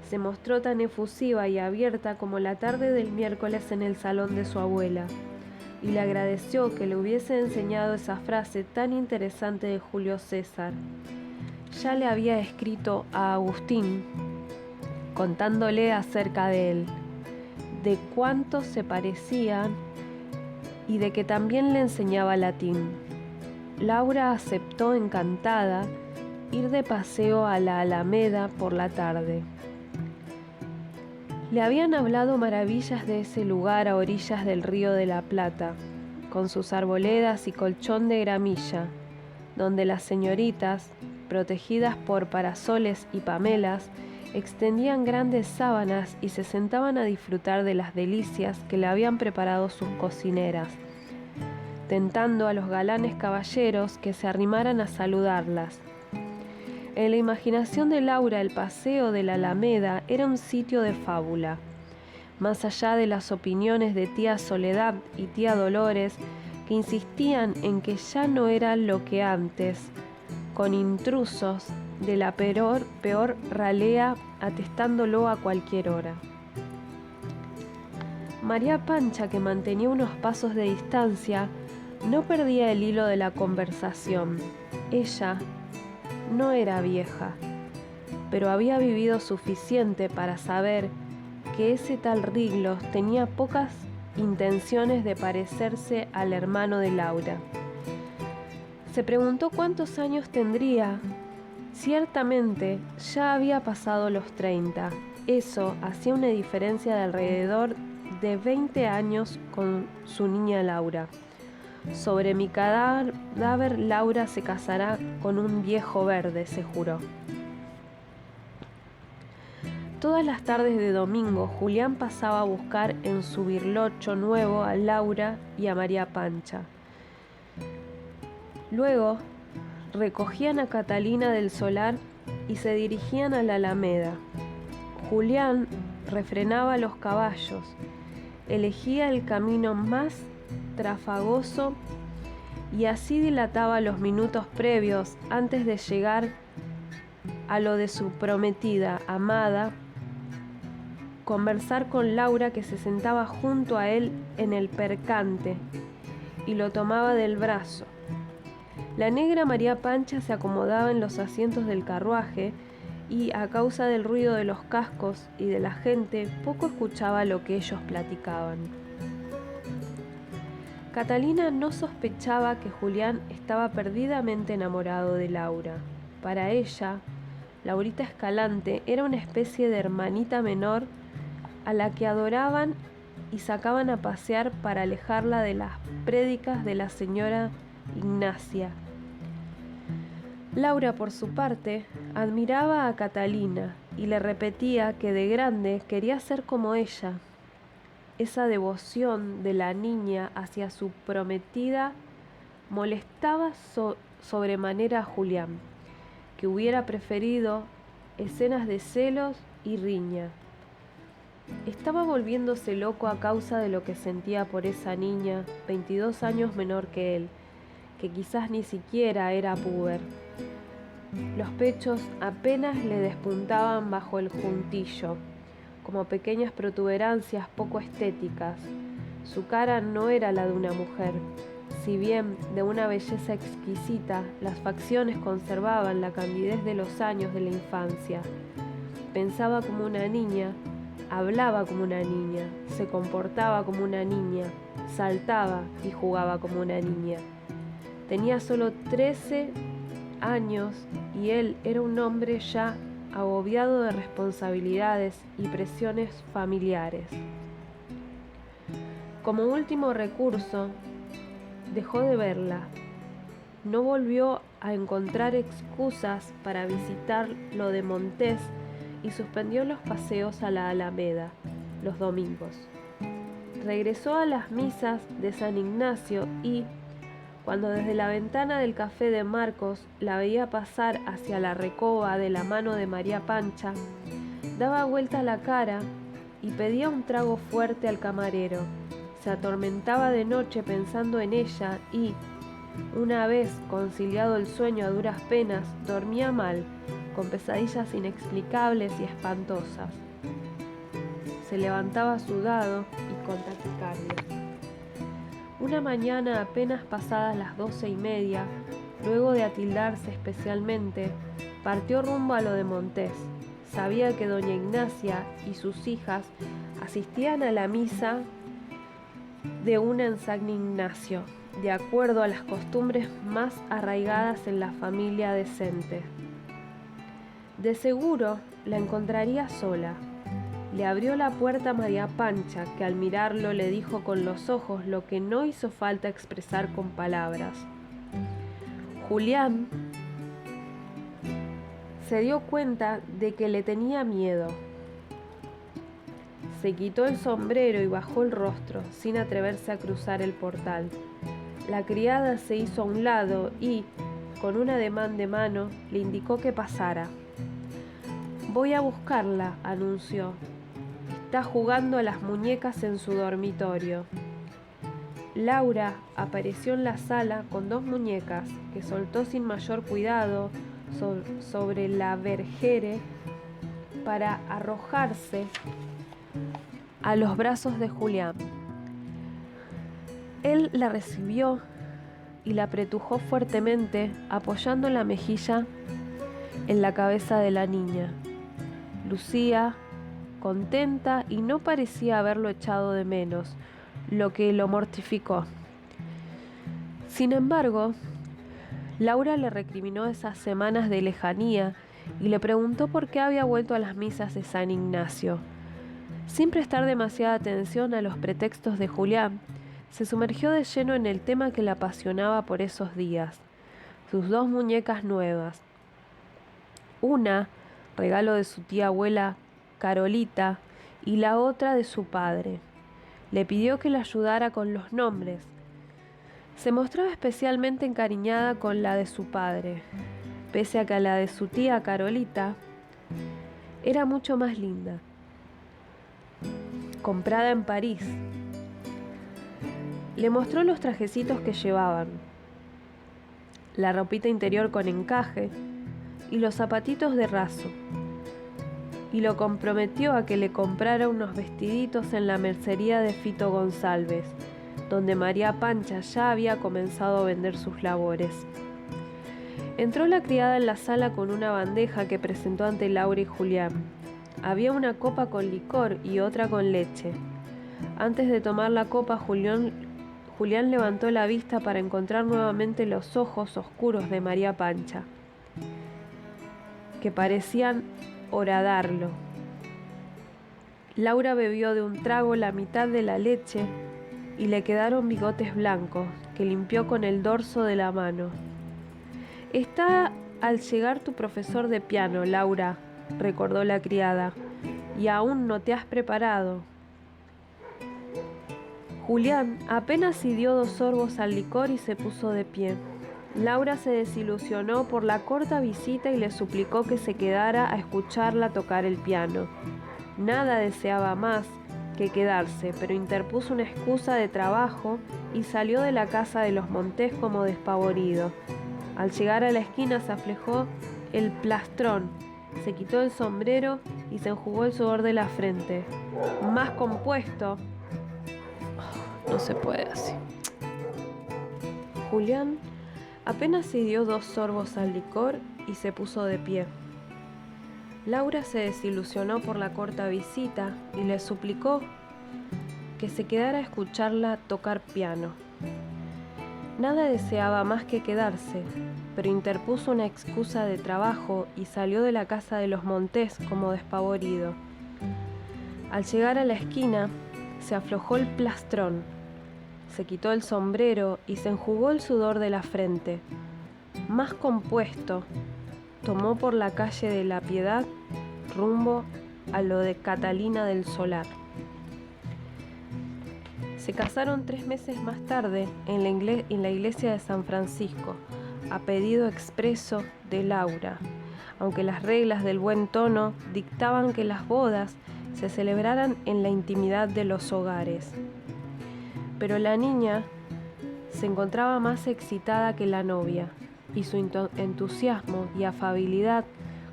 Se mostró tan efusiva y abierta como la tarde del miércoles en el salón de su abuela, y le agradeció que le hubiese enseñado esa frase tan interesante de Julio César. Ya le había escrito a Agustín, contándole acerca de él, de cuánto se parecían y de que también le enseñaba latín. Laura aceptó encantada ir de paseo a la Alameda por la tarde. Le habían hablado maravillas de ese lugar a orillas del río de la Plata, con sus arboledas y colchón de gramilla, donde las señoritas, protegidas por parasoles y pamelas, extendían grandes sábanas y se sentaban a disfrutar de las delicias que le habían preparado sus cocineras, tentando a los galanes caballeros que se arrimaran a saludarlas. En la imaginación de Laura, el paseo de la Alameda era un sitio de fábula. Más allá de las opiniones de tía Soledad y tía Dolores, que insistían en que ya no era lo que antes, con intrusos de la peor ralea atestándolo a cualquier hora. María Pancha, que mantenía unos pasos de distancia, no perdía el hilo de la conversación. Ella no era vieja, pero había vivido suficiente para saber que ese tal Riglos tenía pocas intenciones de parecerse al hermano de Laura. Se preguntó cuántos años tendría. Ciertamente ya había pasado los 30. Eso hacía una diferencia de alrededor de 20 años con su niña Laura. Sobre mi cadáver Laura se casará con un viejo verde, se juró. Todas las tardes de domingo, Julián pasaba a buscar en su birlocho nuevo a Laura y a María Pancha. Luego, recogían a Catalina del solar y se dirigían a la Alameda. Julián refrenaba los caballos, elegía el camino más trafagoso y así dilataba los minutos previos antes de llegar a lo de su prometida, amada, conversar con Laura, que se sentaba junto a él en el percante y lo tomaba del brazo. La negra María Pancha se acomodaba en los asientos del carruaje y, a causa del ruido de los cascos y de la gente, poco escuchaba lo que ellos platicaban. Catalina no sospechaba que Julián estaba perdidamente enamorado de Laura. Para ella, Laurita Escalante era una especie de hermanita menor a la que adoraban y sacaban a pasear para alejarla de las prédicas de la señora Ignacia. Laura, por su parte, admiraba a Catalina y le repetía que de grande quería ser como ella. Esa devoción de la niña hacia su prometida molestaba sobremanera a Julián, que hubiera preferido escenas de celos y riña. Estaba volviéndose loco a causa de lo que sentía por esa niña, 22 años menor que él, que quizás ni siquiera era púber. Los pechos apenas le despuntaban bajo el juntillo, como pequeñas protuberancias poco estéticas. Su cara no era la de una mujer. Si bien de una belleza exquisita, las facciones conservaban la candidez de los años de la infancia. Pensaba como una niña, hablaba como una niña, se comportaba como una niña, saltaba y jugaba como una niña. Tenía solo 13 años y él era un hombre ya agobiado de responsabilidades y presiones familiares. Como último recurso, dejó de verla. No volvió a encontrar excusas para visitar lo de Montés y suspendió los paseos a la Alameda los domingos. Regresó a las misas de San Ignacio y, cuando desde la ventana del café de Marcos la veía pasar hacia la recoba de la mano de María Pancha, daba vuelta la cara y pedía un trago fuerte al camarero. Se atormentaba de noche pensando en ella y, una vez conciliado el sueño a duras penas, dormía mal, con pesadillas inexplicables y espantosas. Se levantaba sudado y con taquicardia. Una mañana apenas pasadas las 12:30, luego de atildarse especialmente, partió rumbo a lo de Montés. Sabía que doña Ignacia y sus hijas asistían a la misa de una en San Ignacio, de acuerdo a las costumbres más arraigadas en la familia decente. De seguro la encontraría sola. Le abrió la puerta a María Pancha, que al mirarlo le dijo con los ojos lo que no hizo falta expresar con palabras. Julián se dio cuenta de que le tenía miedo. Se quitó el sombrero y bajó el rostro, sin atreverse a cruzar el portal. La criada se hizo a un lado y, con un ademán de mano, le indicó que pasara. «Voy a buscarla», anunció. «Está jugando a las muñecas en su dormitorio». Laura apareció en la sala con 2 muñecas que soltó sin mayor cuidado sobre la vergere para arrojarse a los brazos de Julián. Él la recibió y la apretujó fuertemente, apoyando la mejilla en la cabeza de la niña. Lucía, contenta, y no parecía haberlo echado de menos, lo que lo mortificó. Sin embargo, Laura le recriminó esas semanas de lejanía y le preguntó por qué había vuelto a las misas de San Ignacio. Sin prestar demasiada atención a los pretextos de Julián, se sumergió de lleno en el tema que la apasionaba por esos días: sus 2 muñecas nuevas. Una, regalo de su tía abuela Carolita, y la otra de su padre. Le pidió que le ayudara con los nombres. Se mostraba especialmente encariñada con la de su padre, pese a que la de su tía Carolita era mucho más linda. Comprada en París. Le mostró los trajecitos que llevaban, la ropita interior con encaje y los zapatitos de raso, y lo comprometió a que le comprara unos vestiditos en la mercería de Fito González, donde María Pancha ya había comenzado a vender sus labores. Entró la criada en la sala con una bandeja que presentó ante Laura y Julián. Había una copa con licor y otra con leche. Antes de tomar la copa, Julián levantó la vista para encontrar nuevamente los ojos oscuros de María Pancha. que parecían horadarlo. Laura bebió de un trago la mitad de la leche y le quedaron bigotes blancos que limpió con el dorso de la mano. «Está al llegar tu profesor de piano, Laura», recordó la criada, «y aún no te has preparado». Julián apenas si dio 2 sorbos al licor y se puso de pie. Laura se desilusionó por la corta visita y le suplicó que se quedara a escucharla tocar el piano. Nada deseaba más que quedarse, pero interpuso una excusa de trabajo y salió de la casa de los Montés como despavorido. Al llegar a la esquina se aflejó el plastrón, se quitó el sombrero y se enjugó el sudor de la frente. Más compuesto. No se puede así. Julián apenas si dio 2 sorbos al licor y se puso de pie. Laura se desilusionó por la corta visita y le suplicó que se quedara a escucharla tocar piano. Nada deseaba más que quedarse, pero interpuso una excusa de trabajo y salió de la casa de los Montés como despavorido. Al llegar a la esquina, se aflojó el plastrón, se quitó el sombrero y se enjugó el sudor de la frente. Más compuesto, tomó por la calle de la Piedad rumbo a lo de Catalina del Solar. Se casaron 3 meses más tarde en la iglesia de San Francisco, a pedido expreso de Laura, aunque las reglas del buen tono dictaban que las bodas se celebraran en la intimidad de los hogares. Pero la niña se encontraba más excitada que la novia, y su entusiasmo y afabilidad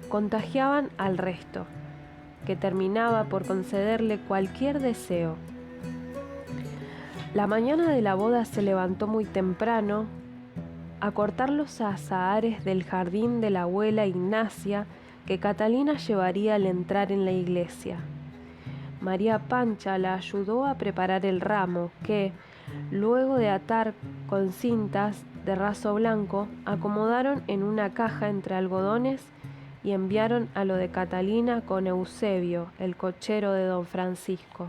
contagiaban al resto, que terminaba por concederle cualquier deseo. La mañana de la boda se levantó muy temprano a cortar los azahares del jardín de la abuela Ignacia que Catalina llevaría al entrar en la iglesia. María Pancha la ayudó a preparar el ramo que, luego de atar con cintas de raso blanco, acomodaron en una caja entre algodones y enviaron a lo de Catalina con Eusebio, el cochero de don Francisco.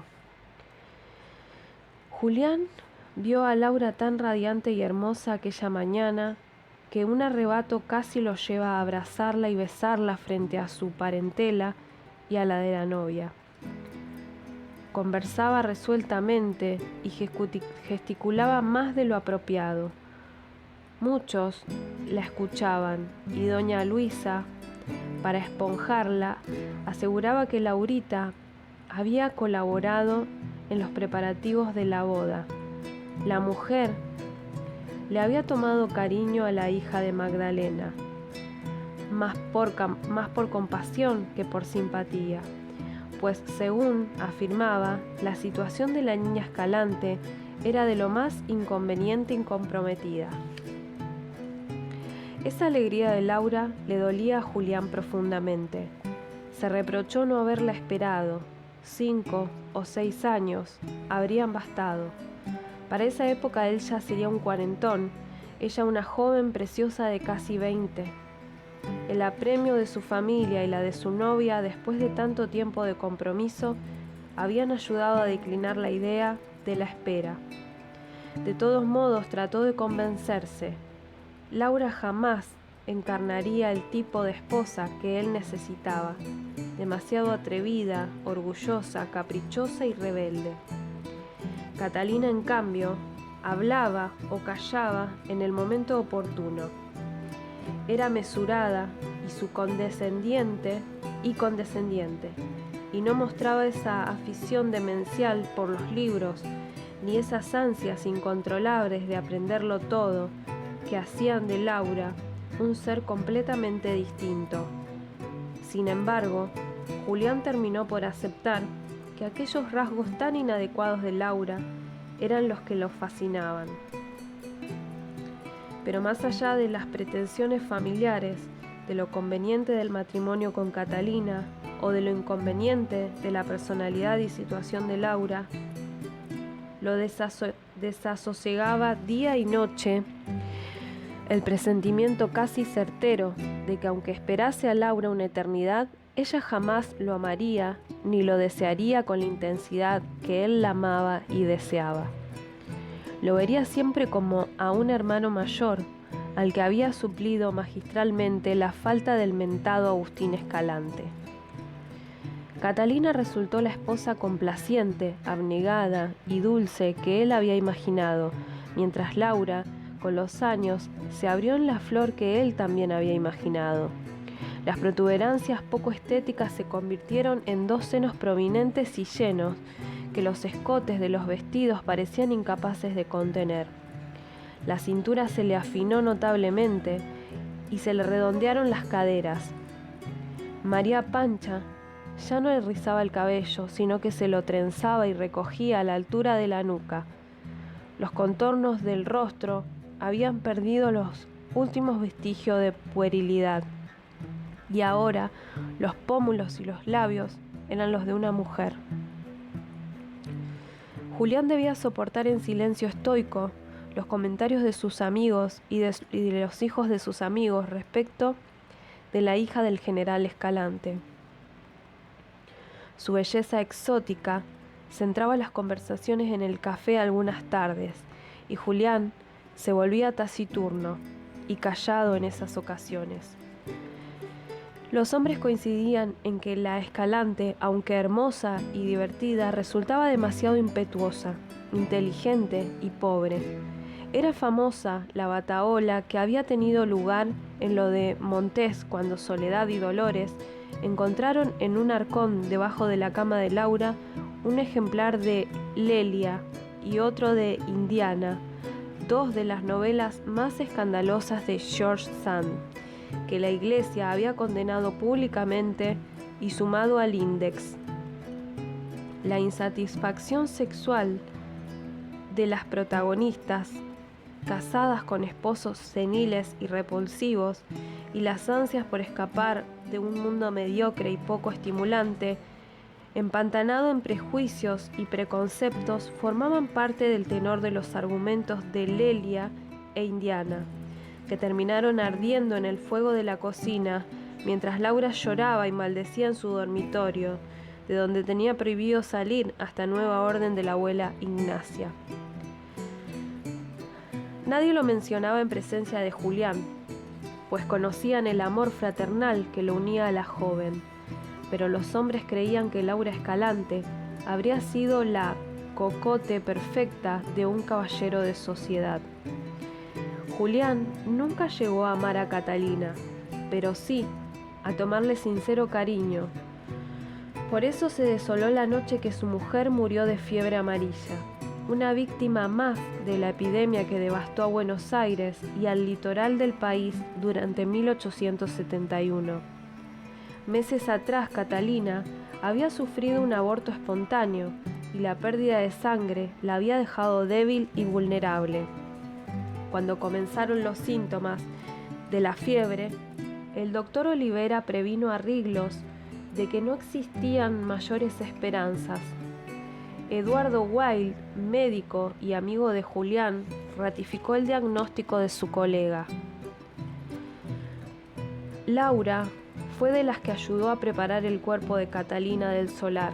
Julián vio a Laura tan radiante y hermosa aquella mañana que un arrebato casi lo lleva a abrazarla y besarla frente a su parentela y a la de la novia. Conversaba resueltamente y gesticulaba más de lo apropiado. Muchos la escuchaban y doña Luisa, para esponjarla, aseguraba que Laurita había colaborado en los preparativos de la boda. La mujer le había tomado cariño a la hija de Magdalena, más por compasión que por simpatía, pues según afirmaba, la situación de la niña Escalante era de lo más inconveniente y comprometida. Esa alegría de Laura le dolía a Julián profundamente. Se reprochó no haberla esperado. 5 o 6 años habrían bastado. Para esa época él ya sería un cuarentón, ella una joven preciosa de casi 20. El apremio de su familia y la de su novia, después de tanto tiempo de compromiso, habían ayudado a declinar la idea de la espera. De todos modos, trató de convencerse. Laura jamás encarnaría el tipo de esposa que él necesitaba, demasiado atrevida, orgullosa, caprichosa y rebelde. Catalina, en cambio, hablaba o callaba en el momento oportuno. Era mesurada y condescendiente, y no mostraba esa afición demencial por los libros, ni esas ansias incontrolables de aprenderlo todo, que hacían de Laura un ser completamente distinto. Sin embargo, Julián terminó por aceptar que aquellos rasgos tan inadecuados de Laura eran los que lo fascinaban. Pero más allá de las pretensiones familiares, de lo conveniente del matrimonio con Catalina o de lo inconveniente de la personalidad y situación de Laura, lo desasosegaba día y noche El presentimiento casi certero de que aunque esperase a Laura una eternidad, ella jamás lo amaría ni lo desearía con la intensidad que él la amaba y deseaba. Lo vería siempre como a un hermano mayor, al que había suplido magistralmente la falta del mentado Agustín Escalante. Catalina resultó la esposa complaciente, abnegada y dulce que él había imaginado, mientras Laura, con los años, se abrió en la flor que él también había imaginado. Las protuberancias poco estéticas se convirtieron en dos senos prominentes y llenos, que los escotes de los vestidos parecían incapaces de contener. La cintura se le afinó notablemente y se le redondearon las caderas. María Pancha ya no le rizaba el cabello, sino que se lo trenzaba y recogía a la altura de la nuca. Los contornos del rostro habían perdido los últimos vestigios de puerilidad, y ahora los pómulos y los labios eran los de una mujer. Julián debía soportar en silencio estoico los comentarios de sus amigos y de los hijos de sus amigos respecto de la hija del general Escalante. Su belleza exótica centraba las conversaciones en el café algunas tardes, y Julián se volvía taciturno y callado en esas ocasiones. Los hombres coincidían en que la Escalante, aunque hermosa y divertida, resultaba demasiado impetuosa, inteligente y pobre. Era famosa la batahola que había tenido lugar en lo de Montés cuando Soledad y Dolores encontraron en un arcón debajo de la cama de Laura un ejemplar de Lelia y otro de Indiana, dos de las novelas más escandalosas de George Sand, que la Iglesia había condenado públicamente y sumado al Index. La insatisfacción sexual de las protagonistas, casadas con esposos seniles y repulsivos, y las ansias por escapar de un mundo mediocre y poco estimulante, empantanado en prejuicios y preconceptos, formaban parte del tenor de los argumentos de Lelia e Indiana, que terminaron ardiendo en el fuego de la cocina, mientras Laura lloraba y maldecía en su dormitorio, de donde tenía prohibido salir hasta nueva orden de la abuela Ignacia. Nadie lo mencionaba en presencia de Julián, pues conocían el amor fraternal que lo unía a la joven, pero los hombres creían que Laura Escalante habría sido la cocote perfecta de un caballero de sociedad. Julián nunca llegó a amar a Catalina, pero sí a tomarle sincero cariño. Por eso se desoló la noche que su mujer murió de fiebre amarilla, una víctima más de la epidemia que devastó a Buenos Aires y al litoral del país durante 1871. Meses atrás, Catalina había sufrido un aborto espontáneo y la pérdida de sangre la había dejado débil y vulnerable. Cuando comenzaron los síntomas de la fiebre, el doctor Olivera previno a Riglos de que no existían mayores esperanzas. Eduardo Wilde, médico y amigo de Julián, ratificó el diagnóstico de su colega. Laura fue de las que ayudó a preparar el cuerpo de Catalina del Solar.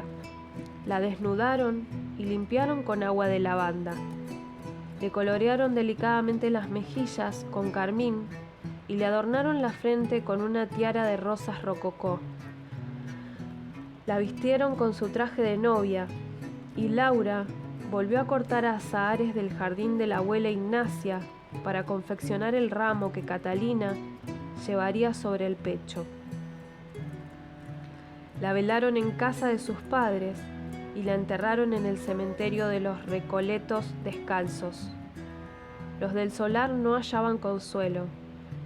La desnudaron y limpiaron con agua de lavanda. Le colorearon delicadamente las mejillas con carmín y le adornaron la frente con una tiara de rosas rococó. La vistieron con su traje de novia y Laura volvió a cortar azahares del jardín de la abuela Ignacia para confeccionar el ramo que Catalina llevaría sobre el pecho. La velaron en casa de sus padres y la enterraron en el cementerio de los Recoletos Descalzos. Los del Solar no hallaban consuelo,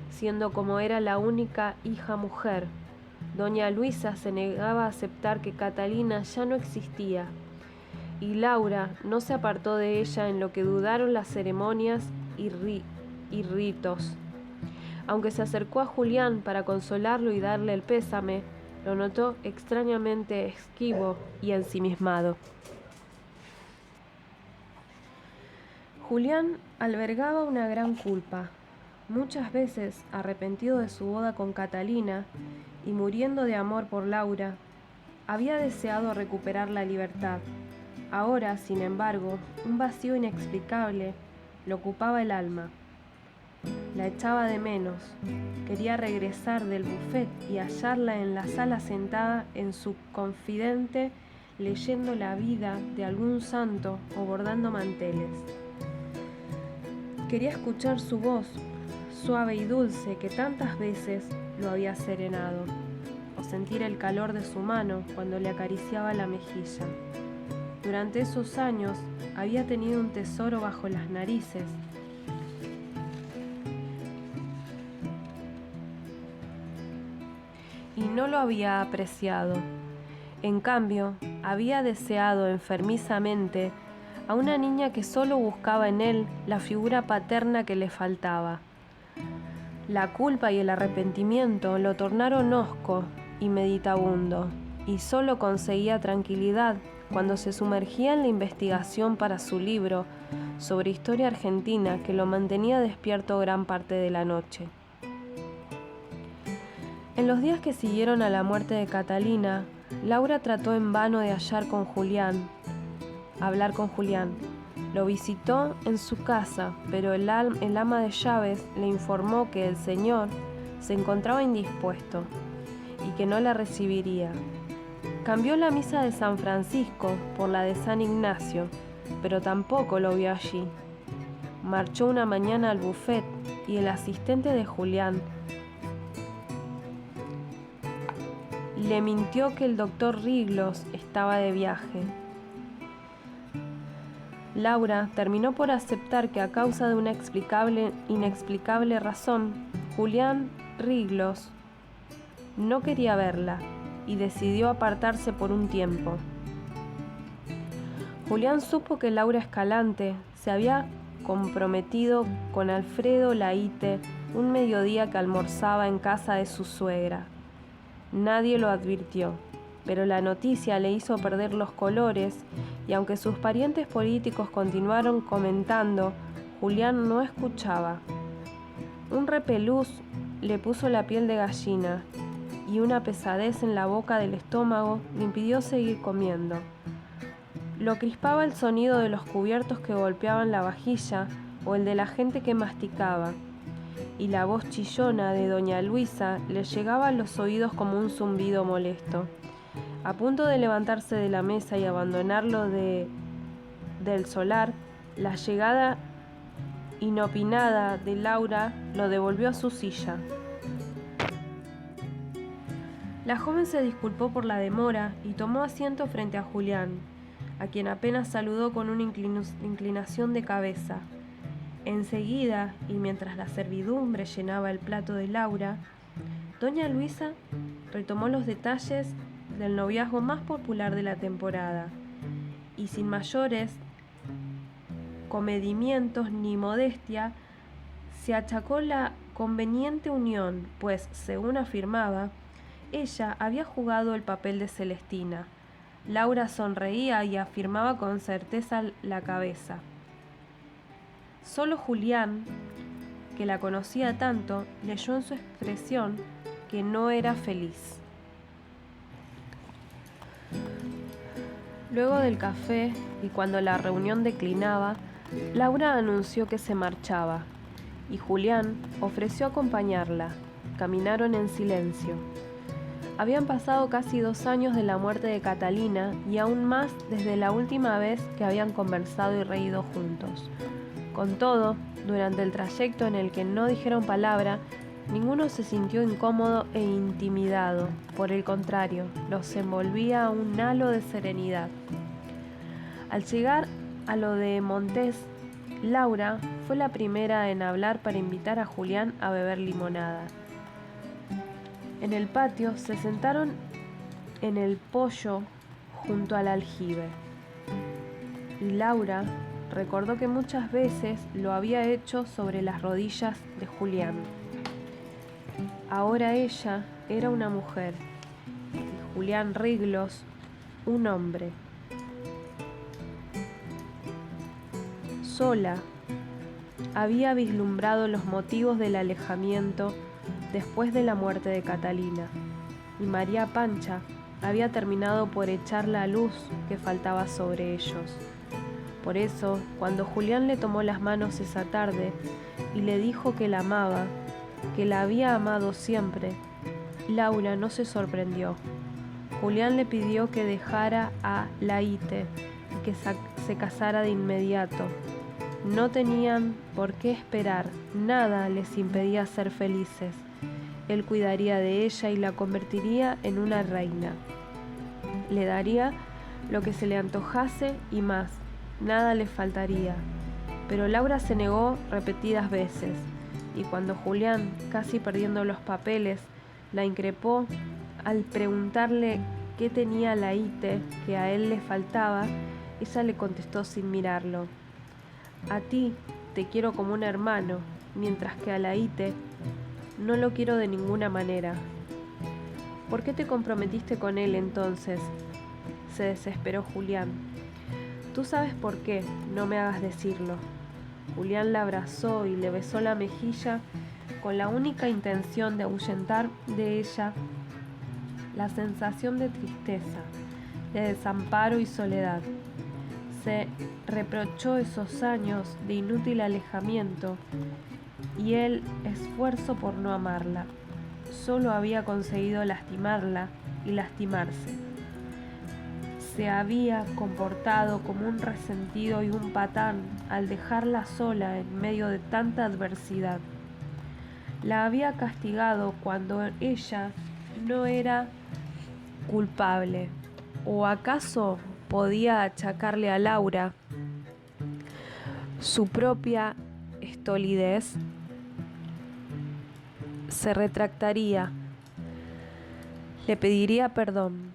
siendo como era la única hija mujer. Doña Luisa se negaba a aceptar que Catalina ya no existía, y Laura no se apartó de ella en lo que dudaron las ceremonias y ritos. Aunque se acercó a Julián para consolarlo y darle el pésame, lo notó extrañamente esquivo y ensimismado. Julián albergaba una gran culpa, Muchas veces, arrepentido de su boda con Catalina y muriendo de amor por Laura, había deseado recuperar la libertad. Ahora, sin embargo, un vacío inexplicable le ocupaba el alma. La echaba de menos. Quería regresar del buffet y hallarla en la sala sentada en su confidente, leyendo la vida de algún santo o bordando manteles. Quería escuchar su voz, suave y dulce, que tantas veces lo había serenado, o sentir el calor de su mano cuando le acariciaba la mejilla. Durante esos años había tenido un tesoro bajo las narices, y no lo había apreciado. En cambio, había deseado enfermizamente a una niña que solo buscaba en él la figura paterna que le faltaba. La culpa y el arrepentimiento lo tornaron hosco y meditabundo, y solo conseguía tranquilidad cuando se sumergía en la investigación para su libro sobre historia argentina, que lo mantenía despierto gran parte de la noche. En los días que siguieron a la muerte de Catalina, Laura trató en vano de hablar con Julián. Lo visitó en su casa, pero el ama de llaves le informó que el señor se encontraba indispuesto y que no la recibiría. Cambió la misa de San Francisco por la de San Ignacio, pero tampoco lo vio allí. Marchó una mañana al buffet y el asistente de Julián le mintió que el doctor Riglos estaba de viaje. Laura terminó por aceptar que a causa de una inexplicable razón, Julián Riglos no quería verla y decidió apartarse por un tiempo. Julián supo que Laura Escalante se había comprometido con Alfredo Laíte un mediodía que almorzaba en casa de su suegra. Nadie lo advirtió, pero la noticia le hizo perder los colores, y aunque sus parientes políticos continuaron comentando, Julián no escuchaba. Un repelús le puso la piel de gallina, y una pesadez en la boca del estómago le impidió seguir comiendo. Lo crispaba el sonido de los cubiertos que golpeaban la vajilla o el de la gente que masticaba, y la voz chillona de doña Luisa le llegaba a los oídos como un zumbido molesto. A punto de levantarse de la mesa y abandonarlo del solar, la llegada inopinada de Laura lo devolvió a su silla. La joven se disculpó por la demora y tomó asiento frente a Julián, a quien apenas saludó con una inclinación de cabeza. Enseguida, y mientras la servidumbre llenaba el plato de Laura, doña Luisa retomó los detalles del noviazgo más popular de la temporada, y sin mayores comedimientos ni modestia, se achacó la conveniente unión, pues, según afirmaba, ella había jugado el papel de Celestina. Laura sonreía y afirmaba con certeza la cabeza. Solo Julián, que la conocía tanto, leyó en su expresión que no era feliz. Luego del café, y cuando la reunión declinaba, Laura anunció que se marchaba, y Julián ofreció acompañarla. Caminaron en silencio. Habían pasado casi 2 años de la muerte de Catalina, y aún más desde la última vez que habían conversado y reído juntos. Con todo, durante el trayecto en el que no dijeron palabra, ninguno se sintió incómodo e intimidado. Por el contrario, los envolvía un halo de serenidad. Al llegar a lo de Montés, Laura fue la primera en hablar para invitar a Julián a beber limonada. En el patio se sentaron en el poyo junto al aljibe, y Laura recordó que muchas veces lo había hecho sobre las rodillas de Julián. Ahora ella era una mujer y Julián Riglos un hombre. Sola, había vislumbrado los motivos del alejamiento después de la muerte de Catalina, y María Pancha había terminado por echar la luz que faltaba sobre ellos. Por eso, cuando Julián le tomó las manos esa tarde y le dijo que la amaba, que la había amado siempre, Laura no se sorprendió. Julián le pidió que dejara a Laíte y que se casara de inmediato. No tenían por qué esperar, nada les impedía ser felices. Él cuidaría de ella y la convertiría en una reina. Le daría lo que se le antojase y más, nada le faltaría. Pero Laura se negó repetidas veces, y cuando Julián, casi perdiendo los papeles, la increpó al preguntarle qué tenía Laíte que a él le faltaba, ella le contestó sin mirarlo: a ti te quiero como un hermano, mientras que a Laíte no lo quiero de ninguna manera. ¿Por qué te comprometiste con él entonces?, se desesperó Julián. Tú sabes por qué, no me hagas decirlo. Julián la abrazó y le besó la mejilla con la única intención de ahuyentar de ella la sensación de tristeza, de desamparo y soledad. Se reprochó esos años de inútil alejamiento y el esfuerzo por no amarla. Solo había conseguido lastimarla y lastimarse. Se había comportado como un resentido y un patán al dejarla sola en medio de tanta adversidad. La había castigado cuando ella no era culpable. ¿O acaso podía achacarle a Laura su propia estolidez? Se retractaría, le pediría perdón.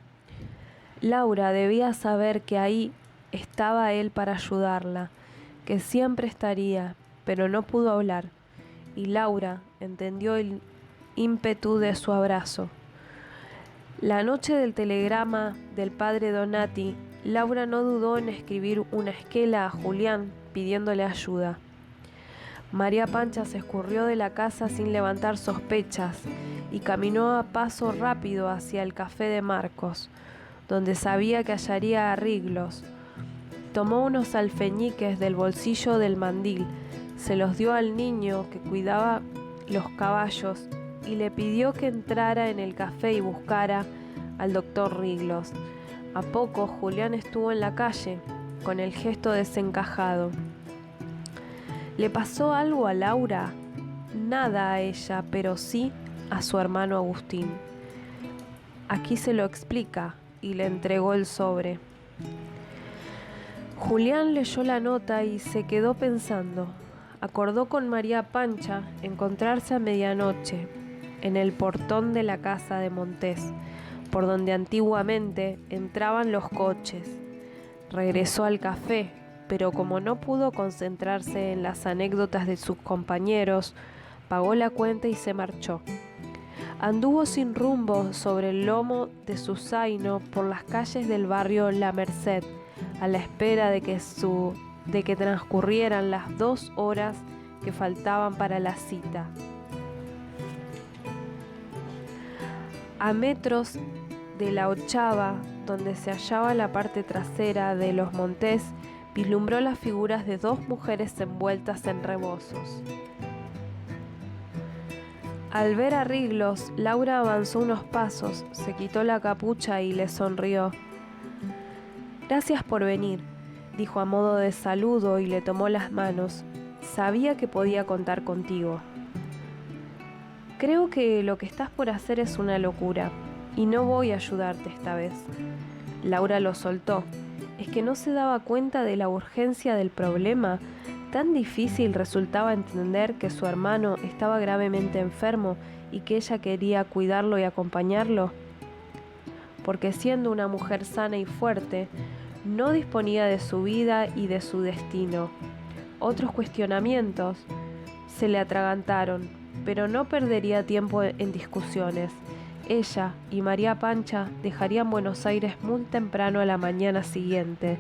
Laura debía saber que ahí estaba él para ayudarla, que siempre estaría, pero no pudo hablar, y Laura entendió el ímpetu de su abrazo. La noche del telegrama del padre Donati, Laura no dudó en escribir una esquela a Julián pidiéndole ayuda. María Pancha se escurrió de la casa sin levantar sospechas y caminó a paso rápido hacia el café de Marcos, donde sabía que hallaría arreglos. Tomó unos alfeñiques del bolsillo del mandil, se los dio al niño que cuidaba los caballos y le pidió que entrara en el café y buscara al doctor Riglos. A poco Julián estuvo en la calle, con el gesto desencajado. ¿Le pasó algo a Laura? Nada a ella, pero sí a su hermano Agustín. Aquí se lo explica, y le entregó el sobre. Julián leyó la nota y se quedó pensando. Acordó con María Pancha encontrarse a medianoche en el portón de la casa de Montés, por donde antiguamente entraban los coches. Regresó al café, pero como no pudo concentrarse en las anécdotas de sus compañeros, pagó la cuenta y se marchó. Anduvo sin rumbo sobre el lomo de su zaino por las calles del barrio La Merced, a la espera de que transcurrieran las 2 horas que faltaban para la cita. A metros de la ochava, donde se hallaba la parte trasera de los Montés, vislumbró las figuras de 2 mujeres envueltas en rebozos. Al ver a Riglos, Laura avanzó unos pasos, se quitó la capucha y le sonrió. «Gracias por venir», dijo a modo de saludo y le tomó las manos. «Sabía que podía contar contigo». «Creo que lo que estás por hacer es una locura, y no voy a ayudarte esta vez». Laura lo soltó. ¿Es que no se daba cuenta de la urgencia del problema? Tan difícil resultaba entender que su hermano estaba gravemente enfermo y que ella quería cuidarlo y acompañarlo. Porque siendo una mujer sana y fuerte, no disponía de su vida y de su destino. Otros cuestionamientos se le atragantaron, pero no perdería tiempo en discusiones. Ella y María Pancha dejarían Buenos Aires muy temprano a la mañana siguiente.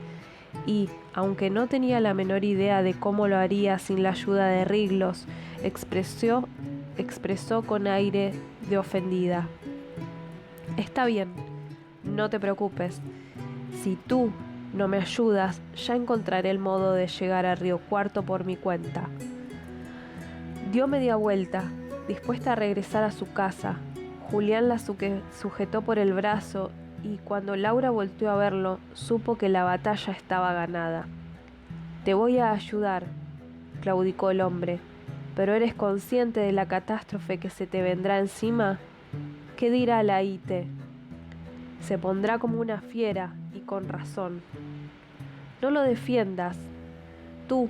y, aunque no tenía la menor idea de cómo lo haría sin la ayuda de Riglos, expresó con aire de ofendida: «Está bien, no te preocupes. Si tú no me ayudas, ya encontraré el modo de llegar a Río Cuarto por mi cuenta». Dio media vuelta, dispuesta a regresar a su casa. Julián la sujetó por el brazo y cuando Laura volteó a verlo, supo que la batalla estaba ganada. «Te voy a ayudar», claudicó el hombre, «pero ¿eres consciente de la catástrofe que se te vendrá encima? ¿Qué dirá la Ite? Se pondrá como una fiera, y con razón. No lo defiendas. Tú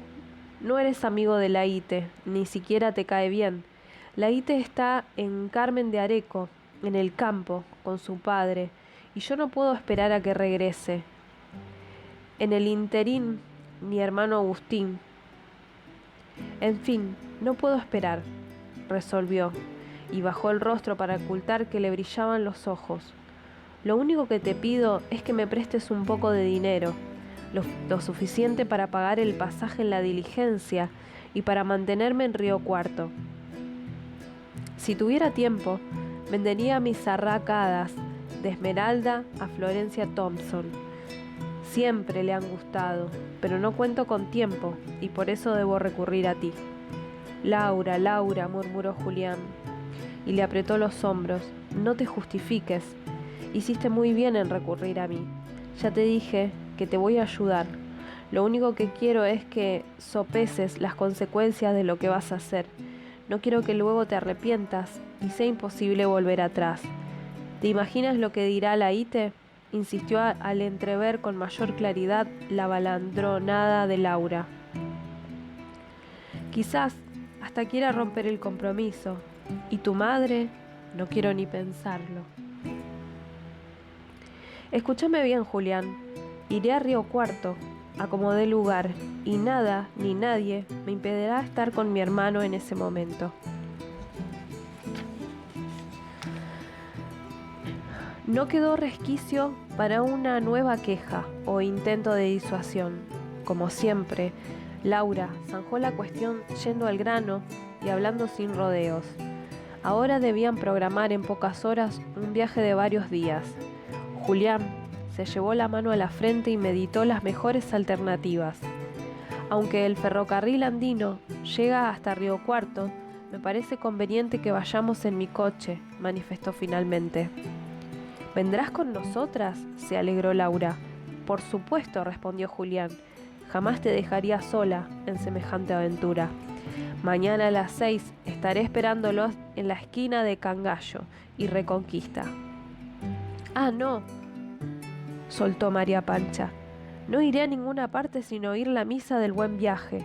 no eres amigo de la Ite, ni siquiera te cae bien. La Ite está en Carmen de Areco, en el campo, con su padre, y yo no puedo esperar a que regrese. En el interín, mi hermano Agustín. En fin, no puedo esperar», resolvió, y bajó el rostro para ocultar que le brillaban los ojos. «Lo único que te pido es que me prestes un poco de dinero, lo suficiente para pagar el pasaje en la diligencia y para mantenerme en Río Cuarto. Si tuviera tiempo, vendería mis arracadas de esmeralda a Florencia Thompson. Siempre le han gustado, pero no cuento con tiempo y por eso debo recurrir a ti». «Laura, Laura», murmuró Julián, y le apretó los hombros. «No te justifiques. Hiciste muy bien en recurrir a mí. Ya te dije que te voy a ayudar. Lo único que quiero es que sopeses las consecuencias de lo que vas a hacer. No quiero que luego te arrepientas y sea imposible volver atrás. ¿Te imaginas lo que dirá la Ite?», insistió al entrever con mayor claridad la balandronada de Laura. «Quizás hasta quiera romper el compromiso. ¿Y tu madre? No quiero ni pensarlo». «Escúchame bien, Julián. Iré a Río Cuarto, a como dé lugar, y nada ni nadie me impedirá estar con mi hermano en ese momento». No quedó resquicio para una nueva queja o intento de disuasión. Como siempre, Laura zanjó la cuestión yendo al grano y hablando sin rodeos. Ahora debían programar en pocas horas un viaje de varios días. Julián se llevó la mano a la frente y meditó las mejores alternativas. «Aunque el ferrocarril andino llega hasta Río Cuarto, me parece conveniente que vayamos en mi coche», manifestó finalmente. «¿Vendrás con nosotras?», se alegró Laura. «Por supuesto», respondió Julián. «Jamás te dejaría sola en semejante aventura. Mañana a las 6 estaré esperándolos en la esquina de Cangallo y Reconquista». «Ah, no», soltó María Pancha. «No iré a ninguna parte sin oír la misa del Buen Viaje.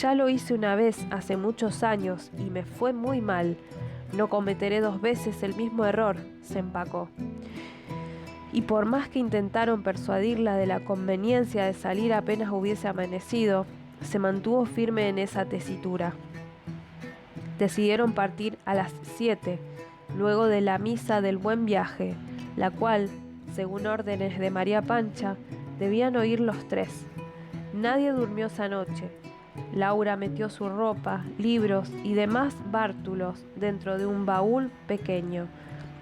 Ya lo hice una vez hace muchos años y me fue muy mal. No cometeré 2 veces el mismo error», se empacó. Y por más que intentaron persuadirla de la conveniencia de salir apenas hubiese amanecido, se mantuvo firme en esa tesitura. Decidieron partir a las 7, luego de la misa del Buen Viaje, la cual, según órdenes de María Pancha, debían oír los 3. Nadie durmió esa noche. Laura metió su ropa, libros y demás bártulos dentro de un baúl pequeño,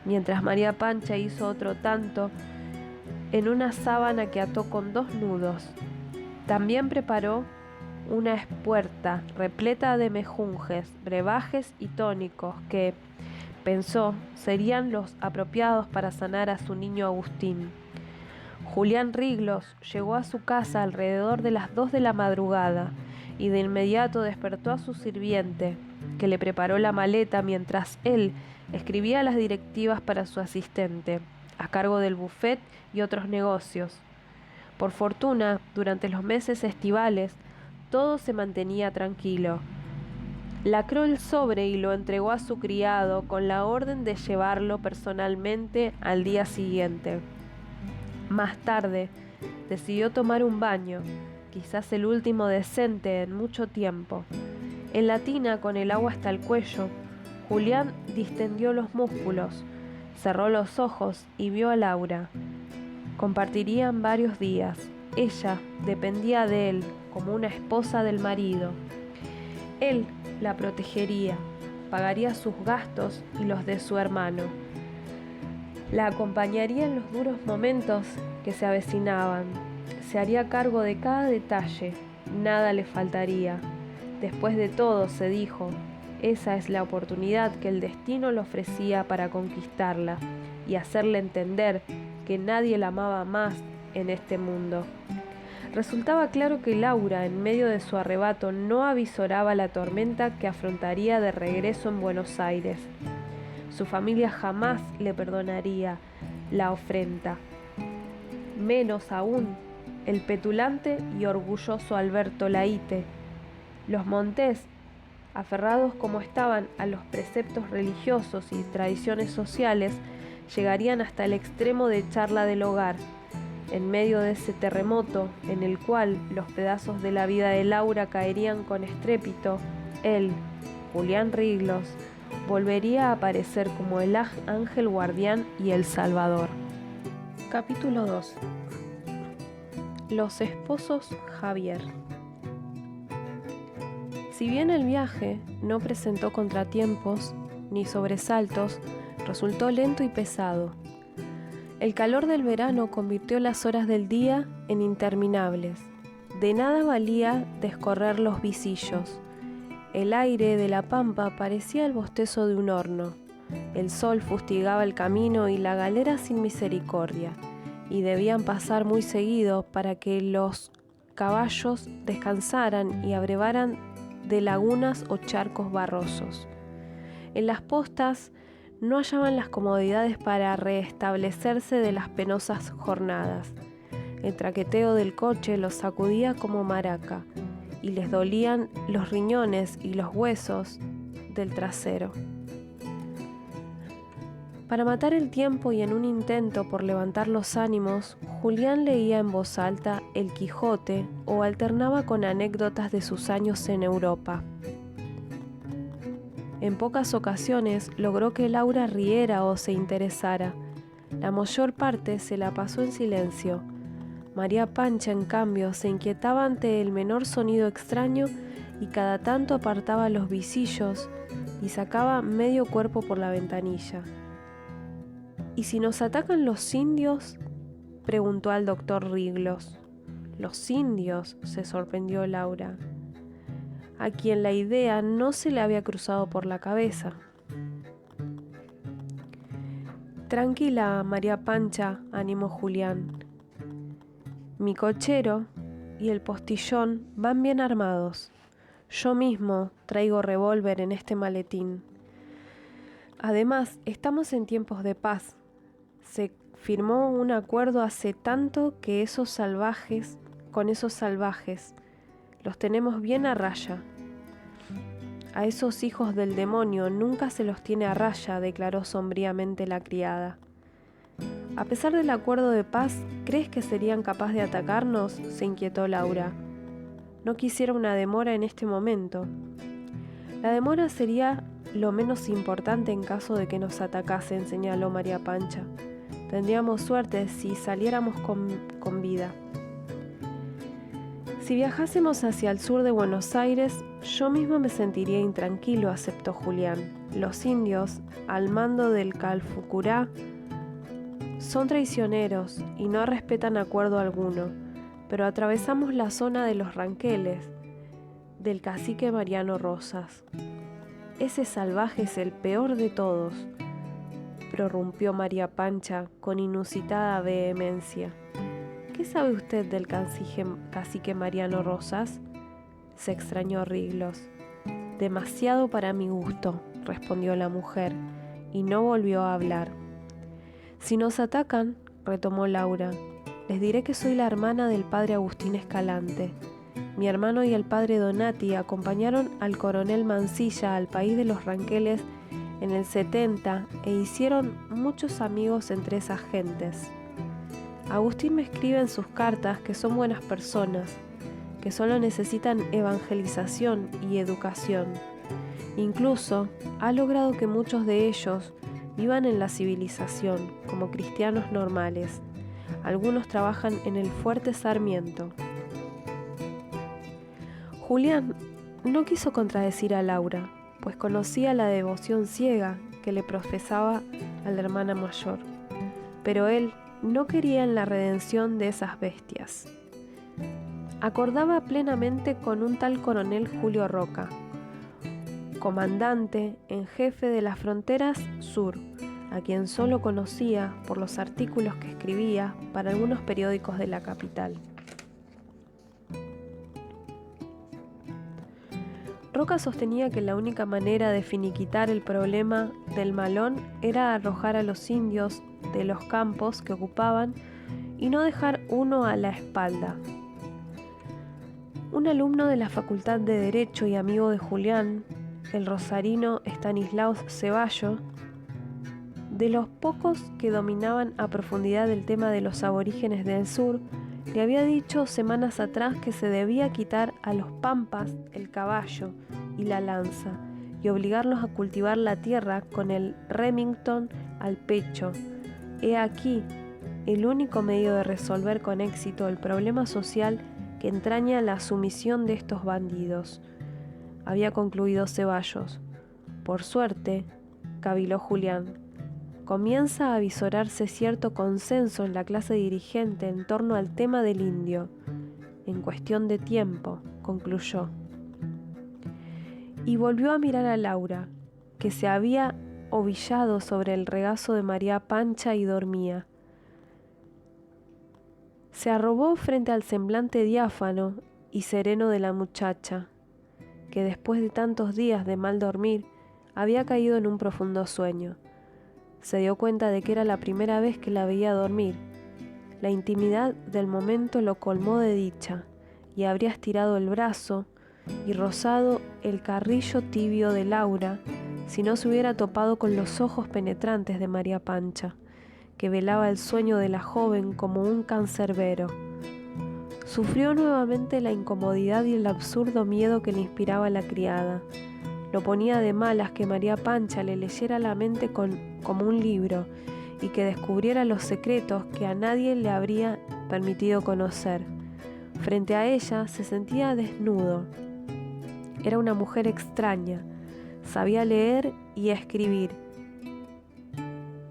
mientras María Pancha hizo otro tanto en una sábana que ató con 2 nudos. También preparó una espuerta repleta de mejunjes, brebajes y tónicos que, pensó, serían los apropiados para sanar a su niño Agustín. Julián Riglos llegó a su casa alrededor de las 2 de la madrugada y de inmediato despertó a su sirviente, que le preparó la maleta mientras él escribía las directivas para su asistente, a cargo del buffet y otros negocios. Por fortuna, durante los meses estivales, todo se mantenía tranquilo. Lacró el sobre y lo entregó a su criado con la orden de llevarlo personalmente al día siguiente. Más tarde, decidió tomar un baño, quizás el último decente en mucho tiempo. En la tina, con el agua hasta el cuello, Julián distendió los músculos, cerró los ojos y vio a Laura. Compartirían varios días, ella dependía de él como una esposa del marido. Él la protegería, pagaría sus gastos y los de su hermano. La acompañaría en los duros momentos que se avecinaban. Se haría cargo de cada detalle, nada le faltaría. Después de todo, se dijo, esa es la oportunidad que el destino le ofrecía para conquistarla y hacerle entender que nadie la amaba más en este mundo. Resultaba claro que Laura, en medio de su arrebato, no avisoraba la tormenta que afrontaría de regreso en Buenos Aires. Su familia jamás le perdonaría la afrenta. Menos aún el petulante y orgulloso Alberto Laíte. Los Montés, aferrados como estaban a los preceptos religiosos y tradiciones sociales, llegarían hasta el extremo de echarla del hogar. En medio de ese terremoto, en el cual los pedazos de la vida de Laura caerían con estrépito, él, Julián Riglos, volvería a aparecer como el ángel guardián y el salvador. Capítulo 2. Los esposos Javier. Si bien el viaje no presentó contratiempos ni sobresaltos, resultó lento y pesado. El calor del verano convirtió las horas del día en interminables. De nada valía descorrer los visillos. El aire de la pampa parecía el bostezo de un horno. El sol fustigaba el camino y la galera sin misericordia, y debían pasar muy seguido para que los caballos descansaran y abrevaran de lagunas o charcos barrosos. En las postas no hallaban las comodidades para restablecerse de las penosas jornadas. El traqueteo del coche los sacudía como maraca y les dolían los riñones y los huesos del trasero. Para matar el tiempo y en un intento por levantar los ánimos, Julián leía en voz alta El Quijote o alternaba con anécdotas de sus años en Europa. En pocas ocasiones logró que Laura riera o se interesara. La mayor parte se la pasó en silencio. María Pancha, en cambio, se inquietaba ante el menor sonido extraño y cada tanto apartaba los visillos y sacaba medio cuerpo por la ventanilla. ¿Y si nos atacan los indios?, preguntó al doctor Riglos. ¿Los indios?, se sorprendió Laura, a quien la idea no se le había cruzado por la cabeza. Tranquila, María Pancha, animó Julián. Mi cochero y el postillón van bien armados. Yo mismo traigo revólver en este maletín. Además, estamos en tiempos de paz. Se firmó un acuerdo hace tanto que con esos salvajes, los tenemos bien a raya. A esos hijos del demonio nunca se los tiene a raya, declaró sombríamente la criada. A pesar del acuerdo de paz, ¿crees que serían capaces de atacarnos?, se inquietó Laura. No quisiera una demora en este momento. La demora sería lo menos importante en caso de que nos atacasen, señaló María Pancha. Tendríamos suerte si saliéramos con vida. Si viajásemos hacia el sur de Buenos Aires, yo mismo me sentiría intranquilo, aceptó Julián. Los indios, al mando del Calfucurá, son traicioneros y no respetan acuerdo alguno, pero atravesamos la zona de los ranqueles del cacique Mariano Rosas. Ese salvaje es el peor de todos, prorrumpió María Pancha con inusitada vehemencia. ¿Qué sabe usted del cacique Mariano Rosas?, se extrañó Riglos. Demasiado para mi gusto, respondió la mujer, y no volvió a hablar. Si nos atacan, retomó Laura, les diré que soy la hermana del padre Agustín Escalante. Mi hermano y el padre Donati acompañaron al coronel Mansilla al país de los ranqueles en el 70 e hicieron muchos amigos entre esas gentes. Agustín me escribe en sus cartas que son buenas personas, que solo necesitan evangelización y educación. Incluso ha logrado que muchos de ellos vivan en la civilización como cristianos normales. Algunos trabajan en el Fuerte Sarmiento. Julián no quiso contradecir a Laura, pues conocía la devoción ciega que le profesaba a la hermana mayor, pero él no quería en la redención de esas bestias. Acordaba plenamente con un tal coronel Julio Roca, comandante en jefe de las fronteras sur, a quien solo conocía por los artículos que escribía para algunos periódicos de la capital. Roca sostenía que la única manera de finiquitar el problema del malón era arrojar a los indios de los campos que ocupaban y no dejar uno a la espalda. Un alumno de la Facultad de Derecho y amigo de Julián, el rosarino Estanislao Ceballo, de los pocos que dominaban a profundidad el tema de los aborígenes del sur, le había dicho semanas atrás que se debía quitar a los pampas el caballo y la lanza y obligarlos a cultivar la tierra con el Remington al pecho. He aquí el único medio de resolver con éxito el problema social que entraña la sumisión de estos bandidos, había concluido Ceballos. Por suerte, caviló Julián, comienza a visorarse cierto consenso en la clase dirigente en torno al tema del indio. En cuestión de tiempo, concluyó. Y volvió a mirar a Laura, que se había ovillado sobre el regazo de María Pancha y dormía. Se arrobó frente al semblante diáfano y sereno de la muchacha, que después de tantos días de mal dormir, había caído en un profundo sueño. Se dio cuenta de que era la primera vez que la veía dormir. La intimidad del momento lo colmó de dicha, y habría estirado el brazo y rozado el carrillo tibio de Laura, si no se hubiera topado con los ojos penetrantes de María Pancha, que velaba el sueño de la joven como un cancerbero. Sufrió nuevamente la incomodidad y el absurdo miedo que le inspiraba la criada. Lo ponía de malas que María Pancha le leyera la mente como un libro y que descubriera los secretos que a nadie le habría permitido conocer. Frente a ella se sentía desnudo. Era una mujer extraña, sabía leer y escribir,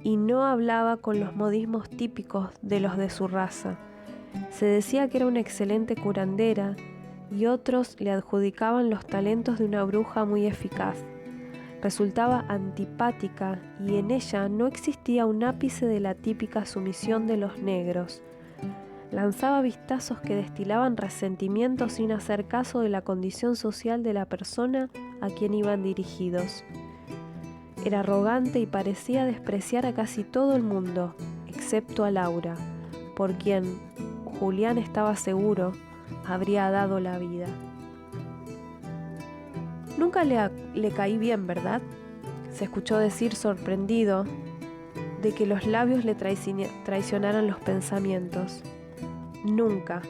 y no hablaba con los modismos típicos de los de su raza. Se decía que era una excelente curandera y otros le adjudicaban los talentos de una bruja muy eficaz. Resultaba antipática y en ella no existía un ápice de la típica sumisión de los negros. Lanzaba vistazos que destilaban resentimiento sin hacer caso de la condición social de la persona a quien iban dirigidos. Era arrogante y parecía despreciar a casi todo el mundo, excepto a Laura, por quien Julián estaba seguro habría dado la vida. Nunca le caí bien, ¿verdad? Se escuchó decir sorprendido de que los labios le traicionaran los pensamientos. Nunca.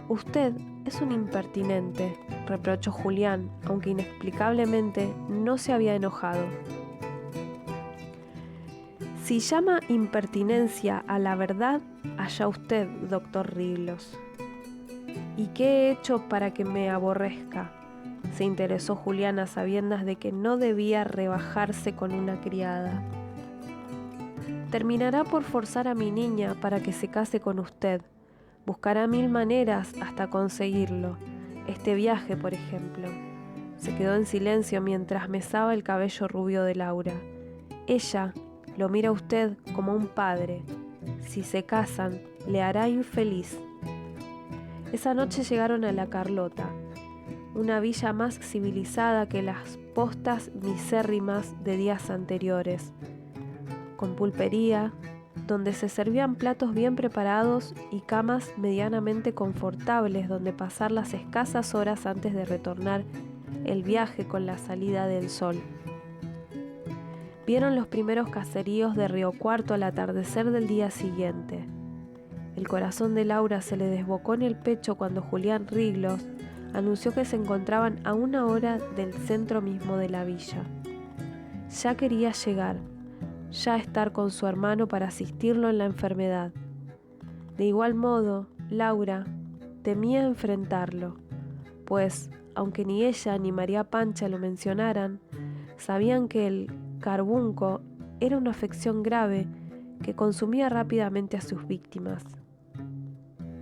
Usted es un impertinente, reprochó Julián, aunque inexplicablemente no se había enojado. Si llama impertinencia a la verdad, allá usted, doctor Riglos. ¿Y qué he hecho para que me aborrezca?, se interesó Julián a sabiendas de que no debía rebajarse con una criada. Terminará por forzar a mi niña para que se case con usted. Buscará 1000 maneras hasta conseguirlo. Este viaje, por ejemplo. Se quedó en silencio mientras mesaba el cabello rubio de Laura. Ella lo mira a usted como un padre. Si se casan, le hará infeliz. Esa noche llegaron a La Carlota, una villa más civilizada que las postas misérrimas de días anteriores, con pulpería, donde se servían platos bien preparados y camas medianamente confortables donde pasar las escasas horas antes de retornar el viaje con la salida del sol. Vieron los primeros caseríos de Río Cuarto al atardecer del día siguiente. El corazón de Laura se le desbocó en el pecho cuando Julián Riglos anunció que se encontraban a 1 hora del centro mismo de la villa. Ya quería llegar, ya estar con su hermano para asistirlo en la enfermedad. De igual modo, Laura temía enfrentarlo, pues, aunque ni ella ni María Pancha lo mencionaran, sabían que el carbunco era una afección grave que consumía rápidamente a sus víctimas.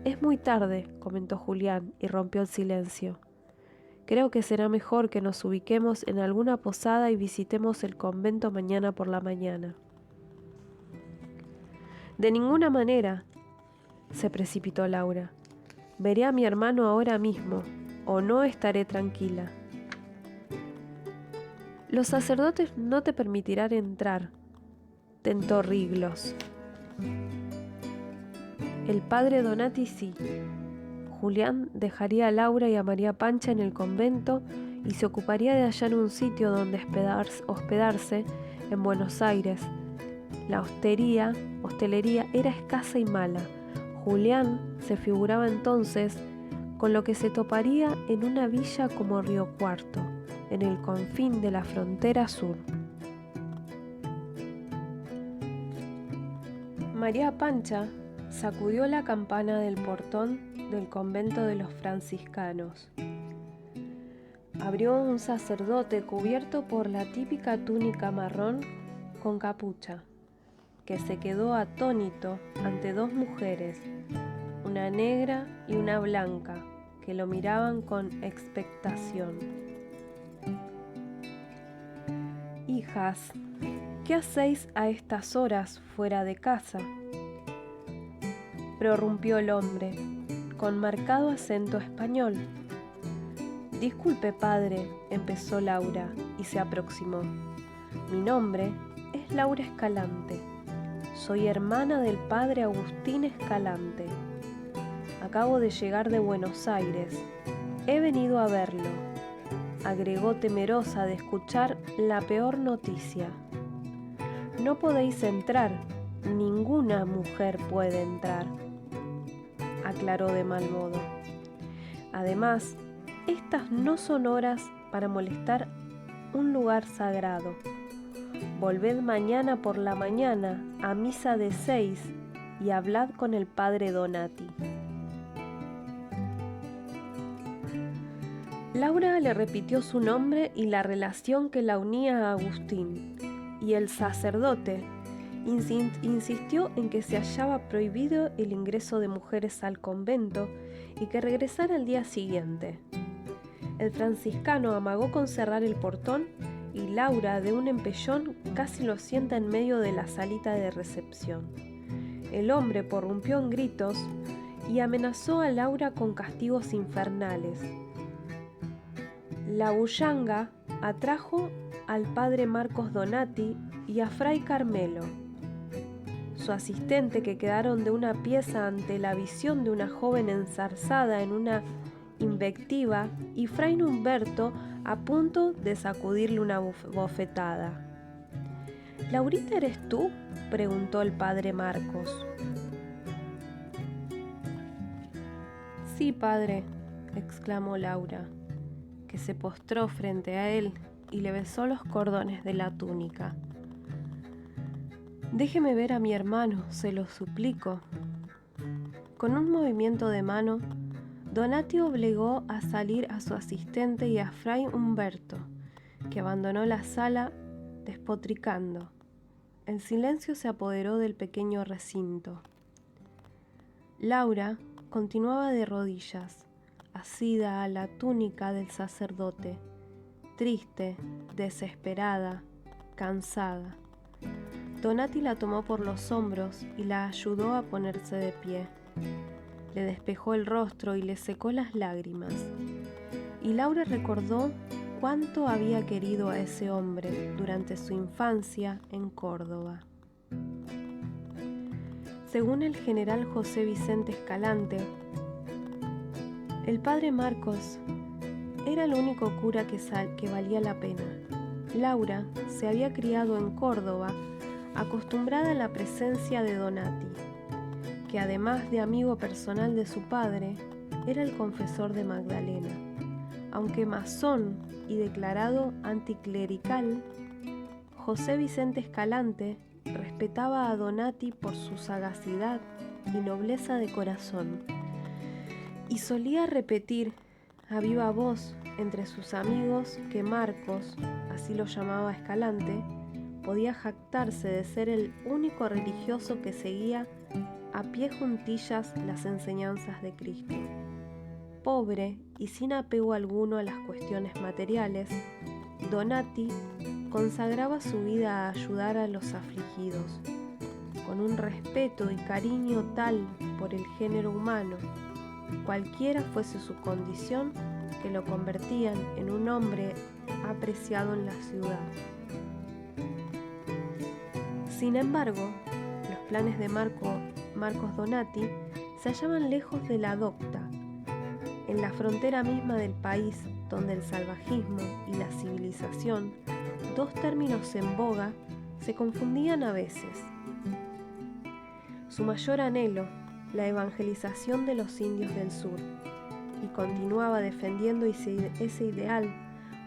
«Es muy tarde», comentó Julián y rompió el silencio. «Creo que será mejor que nos ubiquemos en alguna posada y visitemos el convento mañana por la mañana». «De ninguna manera», se precipitó Laura. «Veré a mi hermano ahora mismo, o no estaré tranquila». «Los sacerdotes no te permitirán entrar», tentó Riglos. «El padre Donati sí». Julián dejaría a Laura y a María Pancha en el convento y se ocuparía de hallar un sitio donde hospedarse en Buenos Aires. La hostelería era escasa y mala. Julián se figuraba entonces con lo que se toparía en una villa como Río Cuarto, en el confín de la frontera sur. María Pancha sacudió la campana del portón del convento de los franciscanos. Abrió un sacerdote cubierto por la típica túnica marrón con capucha, que se quedó atónito ante dos mujeres, una negra y una blanca, que lo miraban con expectación. «Hijas, ¿qué hacéis a estas horas fuera de casa?», prorrumpió el hombre, con marcado acento español. «Disculpe, padre», empezó Laura y se aproximó. «Mi nombre es Laura Escalante. Soy hermana del padre Agustín Escalante. Acabo de llegar de Buenos Aires. He venido a verlo», agregó temerosa de escuchar la peor noticia. «No podéis entrar. Ninguna mujer puede entrar», aclaró de mal modo. «Además, estas no son horas para molestar un lugar sagrado. Volved mañana por la mañana a misa de 6 y hablad con el padre Donati». Laura le repitió su nombre y la relación que la unía a Agustín, y el sacerdote insistió en que se hallaba prohibido el ingreso de mujeres al convento y que regresara al día siguiente. El franciscano amagó con cerrar el portón y Laura, de un empellón, casi lo sienta en medio de la salita de recepción. El hombre prorrumpió en gritos y amenazó a Laura con castigos infernales. La bullanga atrajo al padre Marcos Donati y a fray Carmelo, su asistente, que quedaron de una pieza ante la visión de una joven enzarzada en una invectiva, y fray Humberto a punto de sacudirle una bofetada. «¿Laurita eres tú?», preguntó el padre Marcos. «Sí, padre», exclamó Laura, que se postró frente a él y le besó los cordones de la túnica. «Déjeme ver a mi hermano, se lo suplico». Con un movimiento de mano, Donati obligó a salir a su asistente y a fray Humberto, que abandonó la sala despotricando. El silencio se apoderó del pequeño recinto. Laura continuaba de rodillas, asida a la túnica del sacerdote, triste, desesperada, cansada. Donati la tomó por los hombros y la ayudó a ponerse de pie. Le despejó el rostro y le secó las lágrimas. Y Laura recordó cuánto había querido a ese hombre durante su infancia en Córdoba. Según el general José Vicente Escalante, el padre Marcos era el único cura que valía la pena. Laura se había criado en Córdoba, acostumbrada a la presencia de Donati, que además de amigo personal de su padre, era el confesor de Magdalena. Aunque masón y declarado anticlerical, José Vicente Escalante respetaba a Donati por su sagacidad y nobleza de corazón, y solía repetir a viva voz entre sus amigos que Marcos, así lo llamaba Escalante, podía jactarse de ser el único religioso que seguía a pie juntillas las enseñanzas de Cristo. Pobre y sin apego alguno a las cuestiones materiales, Donati consagraba su vida a ayudar a los afligidos, con un respeto y cariño tal por el género humano, cualquiera fuese su condición, que lo convertían en un hombre apreciado en la ciudad. Sin embargo, los planes de Marcos Donati se hallaban lejos de la docta, en la frontera misma del país, donde el salvajismo y la civilización, dos términos en boga, se confundían a veces. Su mayor anhelo, la evangelización de los indios del sur, y continuaba defendiendo ese ideal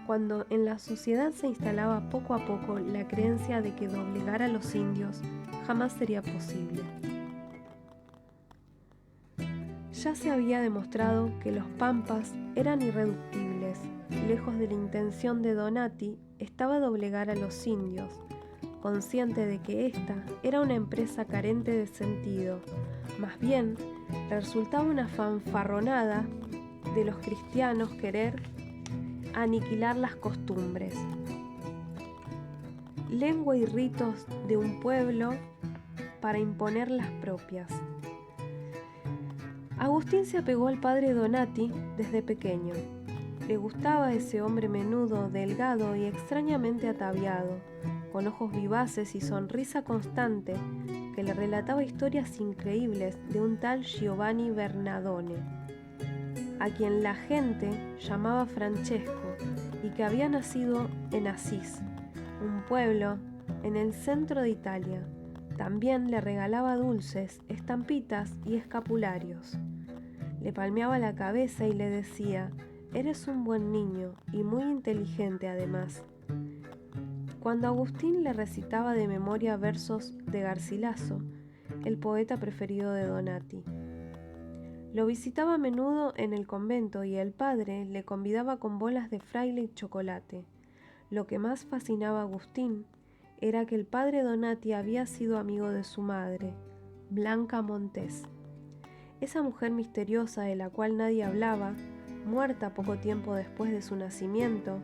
cuando en la sociedad se instalaba poco a poco la creencia de que doblegar a los indios jamás sería posible. Ya se había demostrado que los pampas eran irreductibles. Lejos de la intención de Donati estaba doblegar a los indios, consciente de que esta era una empresa carente de sentido. Más bien, resultaba una fanfarronada de los cristianos querer aniquilar las costumbres, lengua y ritos de un pueblo para imponer las propias. Agustín se apegó al padre Donati desde pequeño. Le gustaba ese hombre menudo, delgado y extrañamente ataviado, con ojos vivaces y sonrisa constante, que le relataba historias increíbles de un tal Giovanni Bernardone, a quien la gente llamaba Francesco y que había nacido en Asís, un pueblo en el centro de Italia. También le regalaba dulces, estampitas y escapularios. Le palmeaba la cabeza y le decía: «Eres un buen niño y muy inteligente además». Cuando Agustín le recitaba de memoria versos de Garcilaso, el poeta preferido de Donati, lo visitaba a menudo en el convento y el padre le convidaba con bolas de fraile y chocolate. Lo que más fascinaba a Agustín era que el padre Donati había sido amigo de su madre, Blanca Montés. Esa mujer misteriosa de la cual nadie hablaba, muerta poco tiempo después de su nacimiento,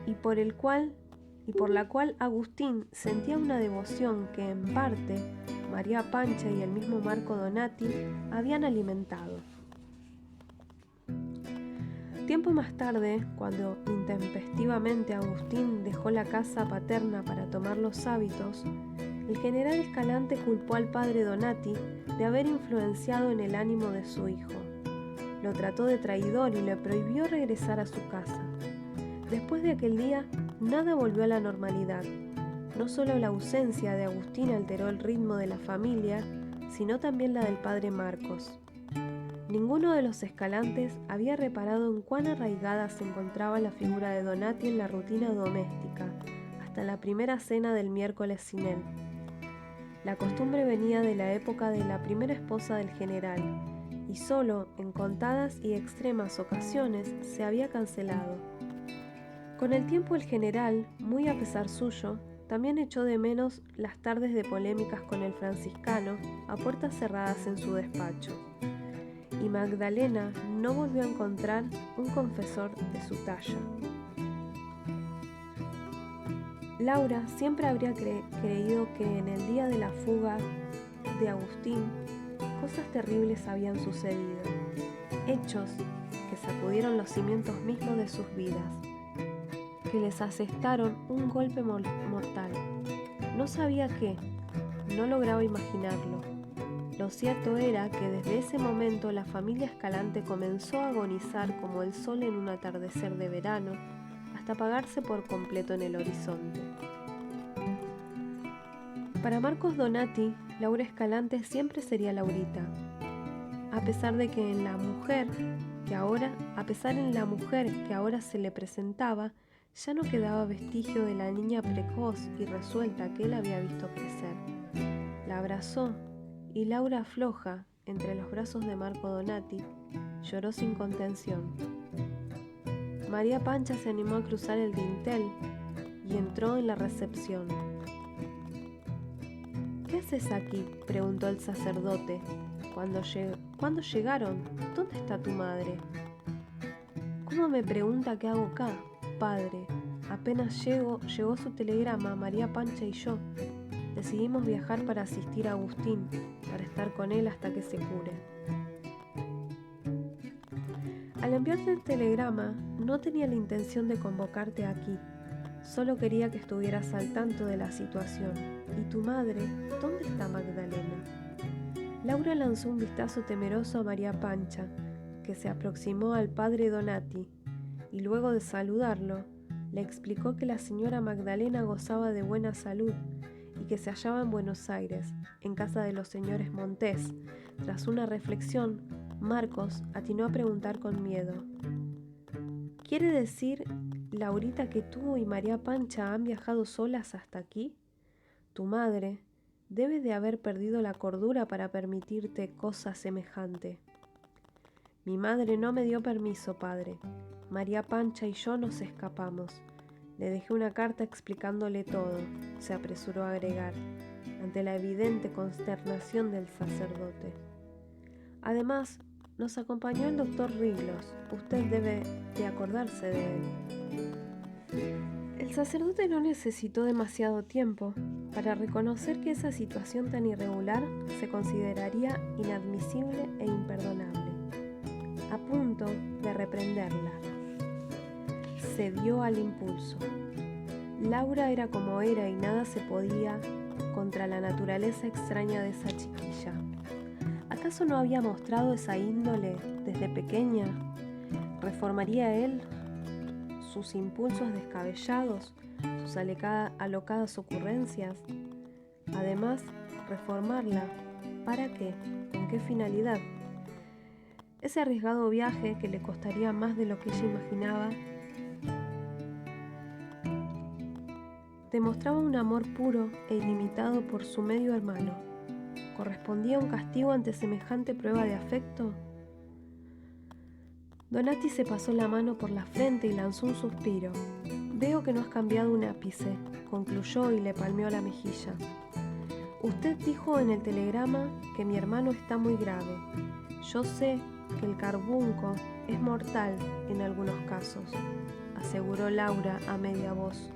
y por la cual Agustín sentía una devoción que en parte María Pancha y el mismo Marco Donati habían alimentado. Tiempo más tarde, cuando intempestivamente Agustín dejó la casa paterna para tomar los hábitos, el general Escalante culpó al padre Donati de haber influenciado en el ánimo de su hijo. Lo trató de traidor y le prohibió regresar a su casa. Después de aquel día, nada volvió a la normalidad. No solo la ausencia de Agustín alteró el ritmo de la familia, sino también la del padre Marcos. Ninguno de los Escalantes había reparado en cuán arraigada se encontraba la figura de Donati en la rutina doméstica, hasta la primera cena del miércoles sin él. La costumbre venía de la época de la primera esposa del general, y solo en contadas y extremas ocasiones se había cancelado. Con el tiempo el general, muy a pesar suyo, también echó de menos las tardes de polémicas con el franciscano a puertas cerradas en su despacho. Y Magdalena no volvió a encontrar un confesor de su talla. Laura siempre habría creído que en el día de la fuga de Agustín, cosas terribles habían sucedido, hechos que sacudieron los cimientos mismos de sus vidas, que les asestaron un golpe mortal. No sabía qué, no lograba imaginarlo. Lo cierto era que desde ese momento la familia Escalante comenzó a agonizar como el sol en un atardecer de verano, hasta apagarse por completo en el horizonte. Para Marcos Donati, Laura Escalante siempre sería Laurita, a pesar en la mujer que ahora se le presentaba, Ya no quedaba vestigio de la niña precoz y resuelta que él había visto crecer. La abrazó y Laura, floja entre los brazos de Marco Donati, lloró sin contención. María Pancha se animó a cruzar el dintel y entró en la recepción. «¿Qué haces aquí?», preguntó el sacerdote. ¿Cuándo llegaron? ¿Dónde está tu madre? «¿Cómo me pregunta qué hago acá, padre? Apenas llegó su telegrama, María Pancha y yo. Decidimos viajar para asistir a Agustín, para estar con él hasta que se cure». Al enviarte el telegrama, no tenía la intención de convocarte aquí. Solo quería que estuvieras al tanto de la situación. ¿Y tu madre? ¿Dónde está Magdalena? Laura lanzó un vistazo temeroso a María Pancha, que se aproximó al padre Donati, y luego de saludarlo, le explicó que la señora Magdalena gozaba de buena salud y que se hallaba en Buenos Aires, en casa de los señores Montés. Tras una reflexión, Marcos atinó a preguntar con miedo: «¿Quiere decir, Laurita, que tú y María Pancha han viajado solas hasta aquí? Tu madre debe de haber perdido la cordura para permitirte cosa semejante». «Mi madre no me dio permiso, padre. María Pancha y yo nos escapamos. Le dejé una carta explicándole todo», se apresuró a agregar, ante la evidente consternación del sacerdote. «Además, nos acompañó el doctor Riglos. Usted debe de acordarse de él». El sacerdote no necesitó demasiado tiempo para reconocer que esa situación tan irregular se consideraría inadmisible e imperdonable. A punto de reprenderla, cedió al impulso. Laura era como era y nada se podía contra la naturaleza extraña de esa chiquilla. ¿Acaso no había mostrado esa índole desde pequeña? ¿Reformaría él sus impulsos descabellados, sus alocadas ocurrencias? Además, reformarla, ¿para qué? ¿Con qué finalidad? Ese arriesgado viaje, que le costaría más de lo que ella imaginaba, demostraba un amor puro e ilimitado por su medio hermano. ¿Correspondía un castigo ante semejante prueba de afecto? Donati se pasó la mano por la frente y lanzó un suspiro. «Veo que no has cambiado un ápice», concluyó y le palmeó la mejilla. «Usted dijo en el telegrama que mi hermano está muy grave. Yo sé que el carbunco es mortal en algunos casos», aseguró Laura a media voz.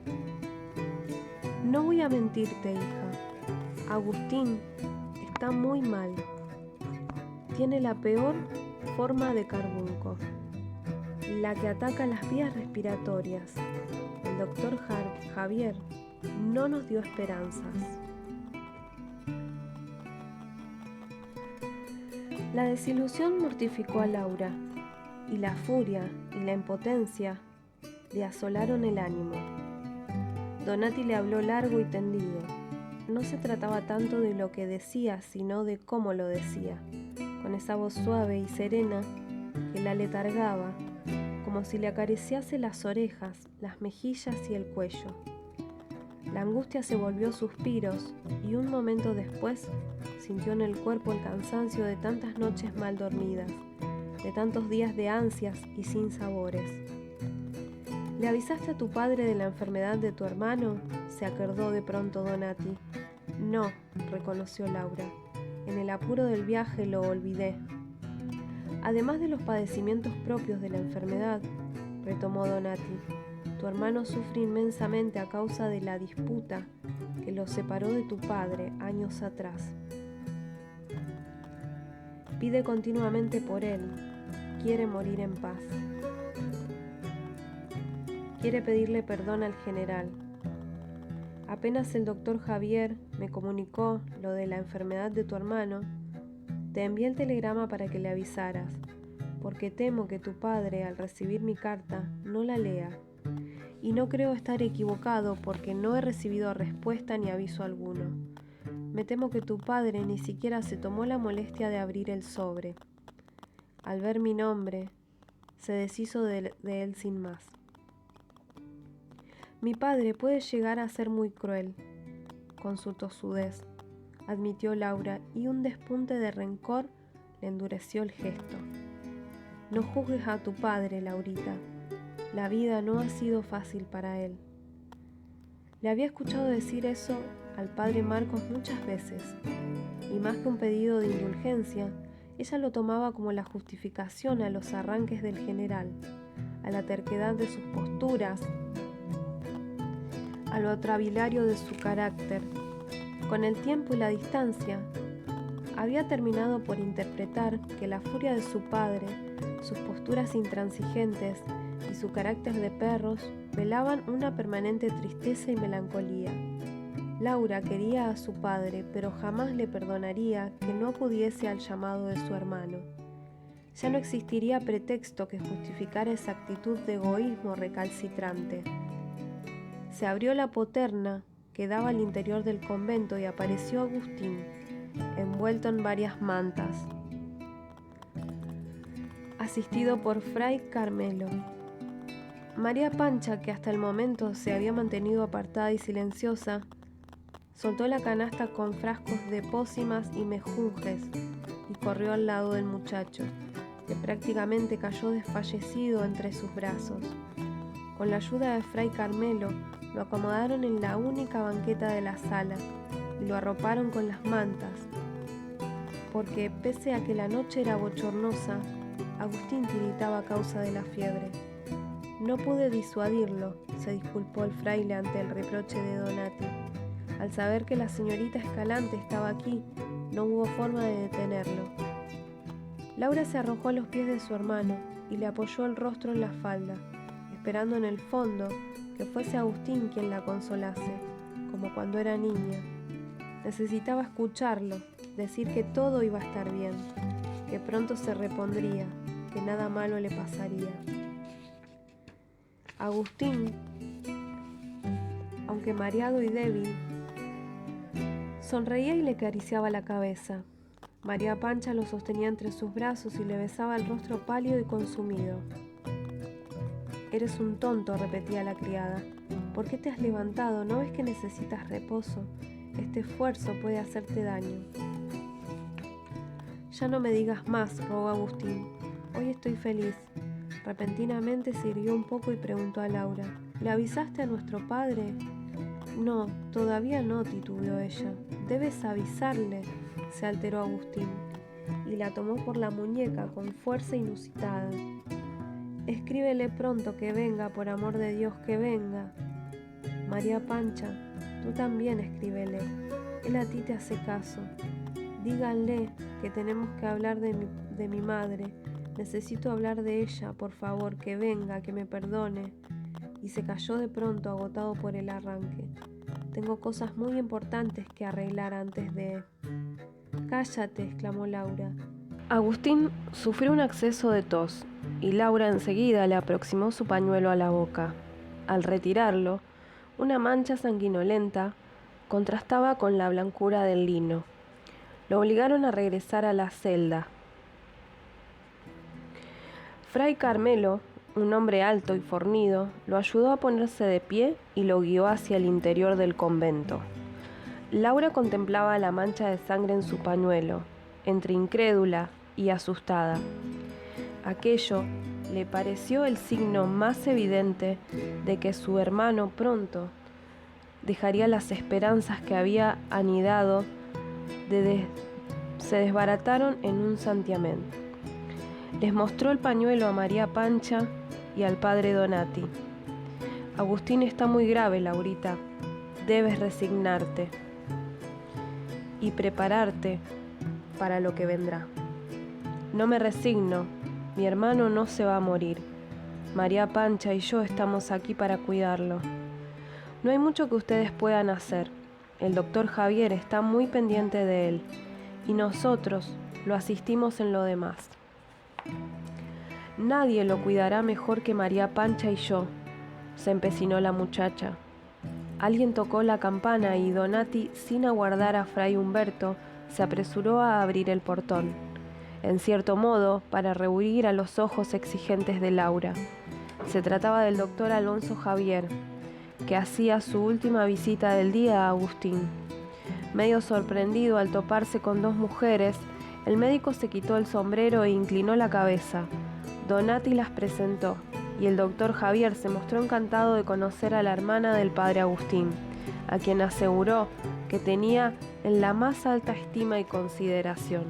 «No voy a mentirte, hija. Agustín está muy mal. Tiene la peor forma de carbunco, la que ataca las vías respiratorias. El doctor Javier no nos dio esperanzas». La desilusión mortificó a Laura, y la furia y la impotencia le asolaron el ánimo. Donati le habló largo y tendido. No se trataba tanto de lo que decía, sino de cómo lo decía, con esa voz suave y serena que la letargaba, como si le acariciase las orejas, las mejillas y el cuello. La angustia se volvió suspiros y un momento después sintió en el cuerpo el cansancio de tantas noches mal dormidas, de tantos días de ansias y sin sabores. «¿Le avisaste a tu padre de la enfermedad de tu hermano?», se acordó de pronto Donati. «No», reconoció Laura. «En el apuro del viaje lo olvidé». «Además de los padecimientos propios de la enfermedad», retomó Donati, «tu hermano sufre inmensamente a causa de la disputa que lo separó de tu padre años atrás. Pide continuamente por él, quiere morir en paz. Quiere pedirle perdón al general. Apenas el doctor Javier me comunicó lo de la enfermedad de tu hermano, te envié el telegrama para que le avisaras, porque temo que tu padre, al recibir mi carta, no la lea. Y no creo estar equivocado, porque no he recibido respuesta ni aviso alguno. Me temo que tu padre ni siquiera se tomó la molestia de abrir el sobre. Al ver mi nombre, se deshizo de él sin más». Mi padre puede llegar a ser muy cruel, con su tosudez, admitió Laura, y un despunte de rencor le endureció el gesto. No juzgues a tu padre, Laurita. La vida no ha sido fácil para él. Le había escuchado decir eso al padre Marcos muchas veces, y más que un pedido de indulgencia, ella lo tomaba como la justificación a los arranques del general, a la terquedad de sus posturas, a lo atravilario de su carácter. Con el tiempo y la distancia, había terminado por interpretar que la furia de su padre, sus posturas intransigentes y su carácter de perros velaban una permanente tristeza y melancolía. Laura quería a su padre, pero jamás le perdonaría que no acudiese al llamado de su hermano. Ya no existiría pretexto que justificara esa actitud de egoísmo recalcitrante. Se abrió la poterna que daba al interior del convento y apareció Agustín, envuelto en varias mantas, asistido por Fray Carmelo. María Pancha, que hasta el momento se había mantenido apartada y silenciosa, soltó la canasta con frascos de pócimas y mejunjes y corrió al lado del muchacho, que prácticamente cayó desfallecido entre sus brazos. Con la ayuda de Fray Carmelo, lo acomodaron en la única banqueta de la sala y lo arroparon con las mantas, porque pese a que la noche era bochornosa, Agustín tiritaba a causa de la fiebre. No pude disuadirlo, se disculpó el fraile ante el reproche de Donati. Al saber que la señorita Escalante estaba aquí, no hubo forma de detenerlo. Laura se arrojó a los pies de su hermano y le apoyó el rostro en la falda, esperando en el fondo que fuese Agustín quien la consolase, como cuando era niña. Necesitaba escucharlo, decir que todo iba a estar bien, que pronto se repondría, que nada malo le pasaría. Agustín, aunque mareado y débil, sonreía y le acariciaba la cabeza. María Pancha lo sostenía entre sus brazos y le besaba el rostro pálido y consumido. «Eres un tonto», repetía la criada. «¿Por qué te has levantado? ¿No ves que necesitas reposo? Este esfuerzo puede hacerte daño». «Ya no me digas más», rogó Agustín. «Hoy estoy feliz». Repentinamente se irguió un poco y preguntó a Laura: «¿Le avisaste a nuestro padre?» «No, todavía no», titubeó ella. «Debes avisarle», se alteró Agustín, y la tomó por la muñeca con fuerza inusitada. «Escríbele pronto que venga, por amor de Dios, que venga». «María Pancha, tú también escríbele. Él a ti te hace caso. Díganle que tenemos que hablar de mi madre. Necesito hablar de ella, por favor, que venga, que me perdone». Y se cayó de pronto, agotado por el arranque. «Tengo cosas muy importantes que arreglar antes de...» «Cállate», exclamó Laura. Agustín sufrió un acceso de tos y Laura enseguida le aproximó su pañuelo a la boca. Al retirarlo, una mancha sanguinolenta contrastaba con la blancura del lino. Lo obligaron a regresar a la celda. Fray Carmelo, un hombre alto y fornido, lo ayudó a ponerse de pie y lo guió hacia el interior del convento. Laura contemplaba la mancha de sangre en su pañuelo, entre incrédula y asustada. Aquello le pareció el signo más evidente de que su hermano pronto dejaría las esperanzas que había anidado, se desbarataron en un santiamén. Les mostró el pañuelo a María Pancha y al padre Donati. «Agustín está muy grave, Laurita. Debes resignarte y prepararte para lo que vendrá». «No me resigno. Mi hermano no se va a morir. María Pancha y yo estamos aquí para cuidarlo. No hay mucho que ustedes puedan hacer. El doctor Javier está muy pendiente de él y nosotros lo asistimos en lo demás. Nadie lo cuidará mejor que María Pancha y yo», se empecinó la muchacha. Alguien tocó la campana y Donati, sin aguardar a Fray Humberto, se apresuró a abrir el portón, en cierto modo para rehuir a los ojos exigentes de Laura. Se trataba del doctor Alonso Javier, que hacía su última visita del día a Agustín. Medio sorprendido al toparse con dos mujeres, el médico se quitó el sombrero e inclinó la cabeza. Donati las presentó, y el doctor Javier se mostró encantado de conocer a la hermana del padre Agustín, a quien aseguró que tenía en la más alta estima y consideración.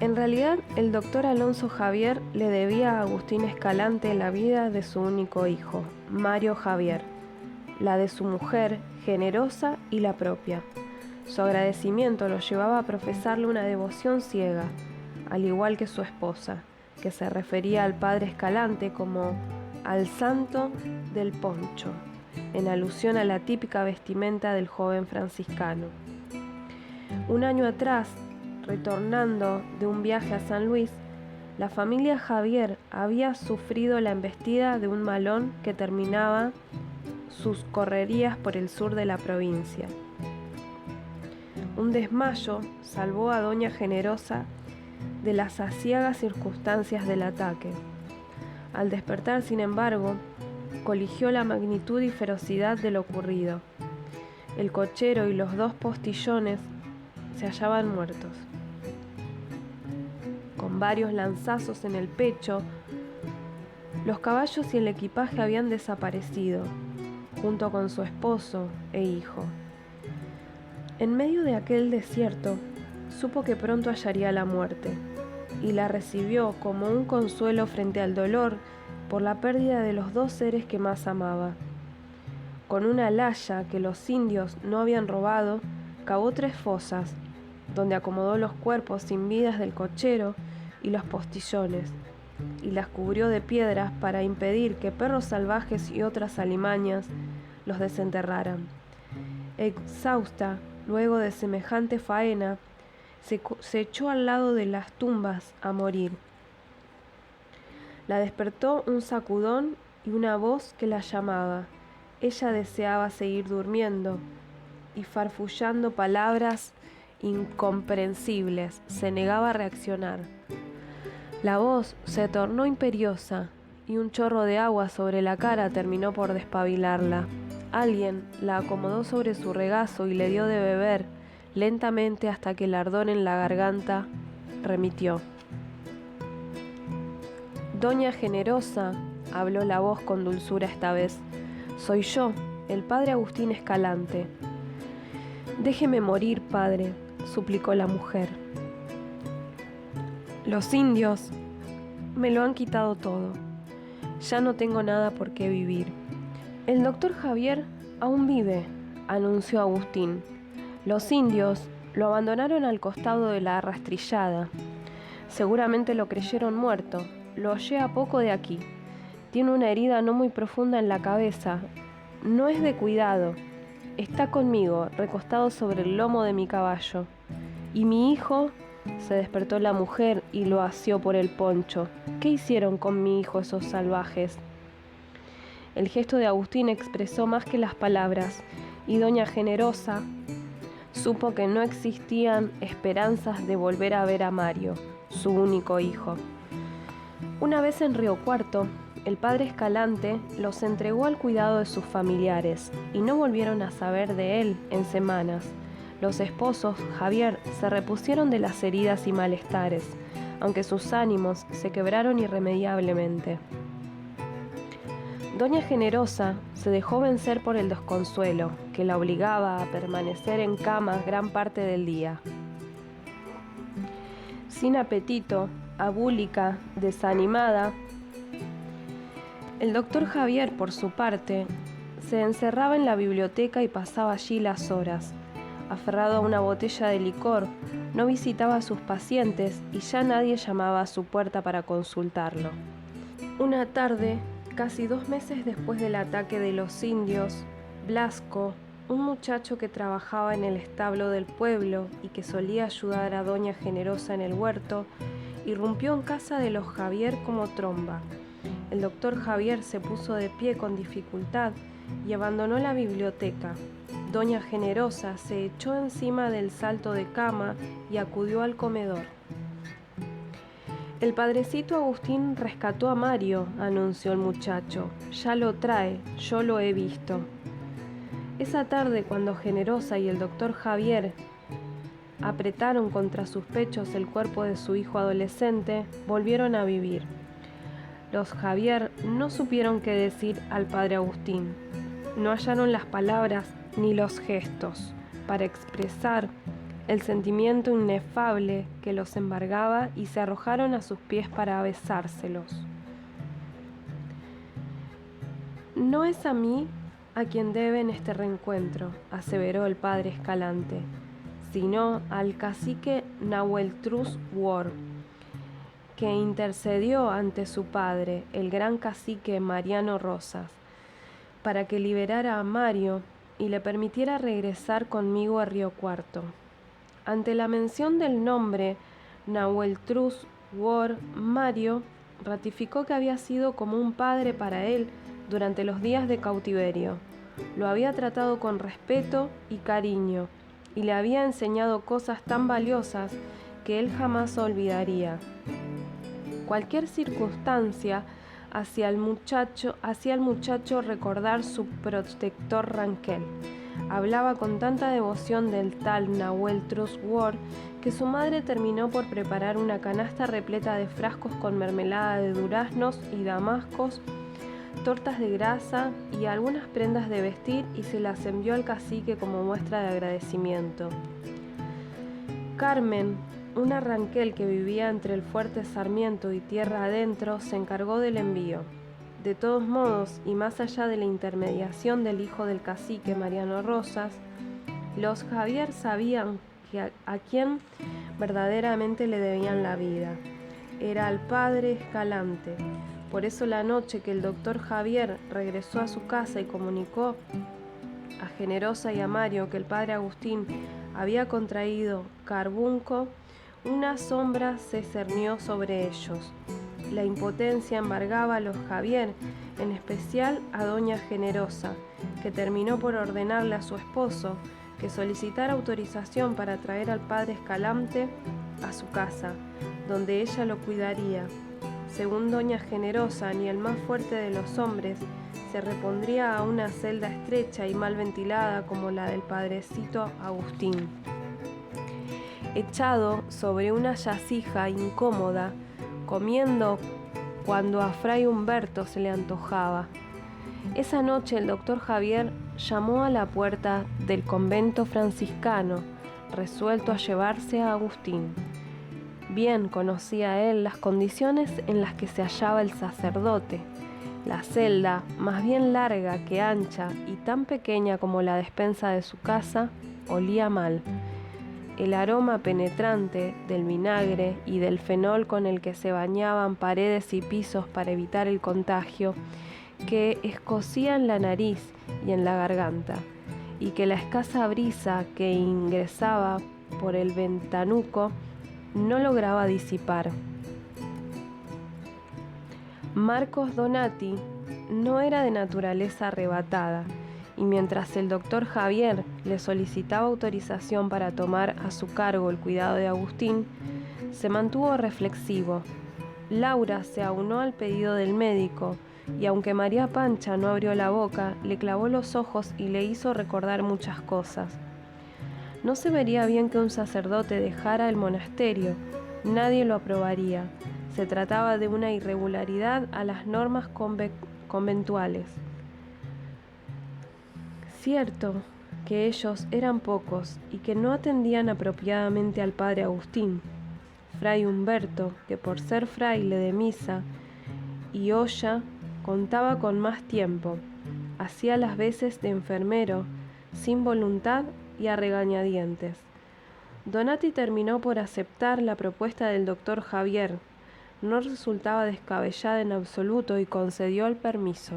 En realidad, el doctor Alonso Javier le debía a Agustín Escalante la vida de su único hijo, Mario Javier, la de su mujer, Generosa, y la propia. Su agradecimiento lo llevaba a profesarle una devoción ciega, al igual que su esposa, que se refería al padre Escalante como al santo del poncho, en alusión a la típica vestimenta del joven franciscano. Un año atrás, retornando de un viaje a San Luis, la familia Javier había sufrido la embestida de un malón que terminaba sus correrías por el sur de la provincia. Un desmayo salvó a doña Generosa de las aciagas circunstancias del ataque. Al despertar, sin embargo, coligió la magnitud y ferocidad de lo ocurrido. El cochero y los dos postillones se hallaban muertos, con varios lanzazos en el pecho. Los caballos y el equipaje habían desaparecido, junto con su esposo e hijo. En medio de aquel desierto, supo que pronto hallaría la muerte, y la recibió como un consuelo frente al dolor por la pérdida de los dos seres que más amaba. Con una laya que los indios no habían robado, cavó 3 fosas, donde acomodó los cuerpos sin vidas del cochero y los postillones, y las cubrió de piedras para impedir que perros salvajes y otras alimañas los desenterraran. Exhausta, luego de semejante faena, se echó al lado de las tumbas a morir. La despertó un sacudón y una voz que la llamaba. Ella deseaba seguir durmiendo y, farfullando palabras incomprensibles, se negaba a reaccionar. La voz se tornó imperiosa y un chorro de agua sobre la cara terminó por despabilarla. Alguien la acomodó sobre su regazo y le dio de beber lentamente hasta que el ardor en la garganta remitió. Doña Generosa, habló la voz con dulzura esta vez, soy yo, el padre Agustín Escalante. Déjeme morir, padre, suplicó la mujer. Los indios me lo han quitado todo. Ya no tengo nada por qué vivir. El doctor Javier aún vive, anunció Agustín. Los indios lo abandonaron al costado de la rastrillada. Seguramente lo creyeron muerto. Lo hallé a poco de aquí. Tiene una herida no muy profunda en la cabeza. No es de cuidado. Está conmigo, recostado sobre el lomo de mi caballo. Y mi hijo... Se despertó la mujer y lo asió por el poncho. ¿Qué hicieron con mi hijo esos salvajes? El gesto de Agustín expresó más que las palabras, y doña Generosa supo que no existían esperanzas de volver a ver a Mario, su único hijo. Una vez en Río Cuarto, el padre Escalante los entregó al cuidado de sus familiares, y no volvieron a saber de él en semanas. Los esposos, Javier, se repusieron de las heridas y malestares, aunque sus ánimos se quebraron irremediablemente. Doña Generosa se dejó vencer por el desconsuelo, que la obligaba a permanecer en cama gran parte del día. Sin apetito, abúlica, desanimada, el doctor Javier, por su parte, se encerraba en la biblioteca y pasaba allí las horas. Aferrado a una botella de licor, no visitaba a sus pacientes y ya nadie llamaba a su puerta para consultarlo. Una tarde, casi 2 meses después del ataque de los indios, Blasco, un muchacho que trabajaba en el establo del pueblo y que solía ayudar a doña Generosa en el huerto, irrumpió en casa de los Javier como tromba. El doctor Javier se puso de pie con dificultad y abandonó la biblioteca. Doña Generosa se echó encima del salto de cama y acudió al comedor. El padrecito Agustín rescató a Mario, anunció el muchacho. Ya lo trae, yo lo he visto. Esa tarde, cuando Generosa y el doctor Javier apretaron contra sus pechos el cuerpo de su hijo adolescente, volvieron a vivir. Los Javier no supieron qué decir al padre Agustín. No hallaron las palabras ni los gestos para expresar el sentimiento inefable que los embargaba y se arrojaron a sus pies para besárselos. No es a mí a quien deben este reencuentro, aseveró el padre Escalante, sino al cacique Nahuel Trus Wor, que intercedió ante su padre, el gran cacique Mariano Rosas, para que liberara a Mario y le permitiera regresar conmigo a Río Cuarto. Ante la mención del nombre Nahuel Trus Wor, Mario ratificó que había sido como un padre para él durante los días de cautiverio. Lo había tratado con respeto y cariño y le había enseñado cosas tan valiosas que él jamás olvidaría. Cualquier circunstancia hacía al muchacho recordar su protector Ranquel. Hablaba con tanta devoción del tal Nahuel Trus Wor que su madre terminó por preparar una canasta repleta de frascos con mermelada de duraznos y damascos, tortas de grasa y algunas prendas de vestir, y se las envió al cacique como muestra de agradecimiento. Carmen, una Ranquel que vivía entre el fuerte Sarmiento y tierra adentro, se encargó del envío. De todos modos, y más allá de la intermediación del hijo del cacique Mariano Rosas, los Javier sabían a quién verdaderamente le debían la vida. Era al padre Escalante. Por eso la noche que el doctor Javier regresó a su casa y comunicó a Generosa y a Mario que el padre Agustín había contraído carbunco, una sombra se cernió sobre ellos. La impotencia embargaba a los Javier, en especial a doña Generosa, que terminó por ordenarle a su esposo que solicitara autorización para traer al padre Escalante a su casa, donde ella lo cuidaría. Según doña Generosa, ni el más fuerte de los hombres se repondría a una celda estrecha y mal ventilada como la del padrecito Agustín. Echado sobre una yacija incómoda, comiendo cuando a fray Humberto se le antojaba. Esa noche el doctor Javier llamó a la puerta del convento franciscano, resuelto a llevarse a Agustín. Bien conocía él las condiciones en las que se hallaba el sacerdote. La celda, más bien larga que ancha y tan pequeña como la despensa de su casa, olía mal. El aroma penetrante del vinagre y del fenol con el que se bañaban paredes y pisos para evitar el contagio, que escocía en la nariz y en la garganta, y que la escasa brisa que ingresaba por el ventanuco no lograba disipar. Marcos Donati no era de naturaleza arrebatada, y mientras el doctor Javier le solicitaba autorización para tomar a su cargo el cuidado de Agustín, se mantuvo reflexivo. Laura se aunó al pedido del médico, y aunque María Pancha no abrió la boca, le clavó los ojos y le hizo recordar muchas cosas. No se vería bien que un sacerdote dejara el monasterio, nadie lo aprobaría. Se trataba de una irregularidad a las normas conventuales. Cierto que ellos eran pocos y que no atendían apropiadamente al padre Agustín. Fray Humberto, que por ser fraile de misa y olla, contaba con más tiempo, hacía las veces de enfermero, sin voluntad y a regañadientes. Donati terminó por aceptar la propuesta del doctor Javier. No resultaba descabellada en absoluto y concedió el permiso.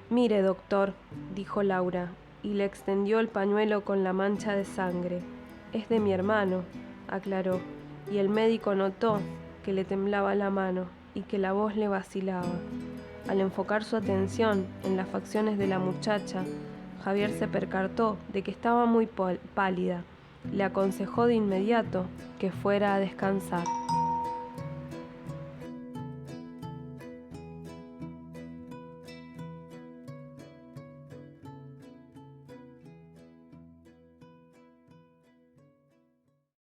«Mire, doctor», dijo Laura, y le extendió el pañuelo con la mancha de sangre. «Es de mi hermano», aclaró, y el médico notó que le temblaba la mano y que la voz le vacilaba. Al enfocar su atención en las facciones de la muchacha, Javier se percató de que estaba muy pálida. Le aconsejó de inmediato que fuera a descansar.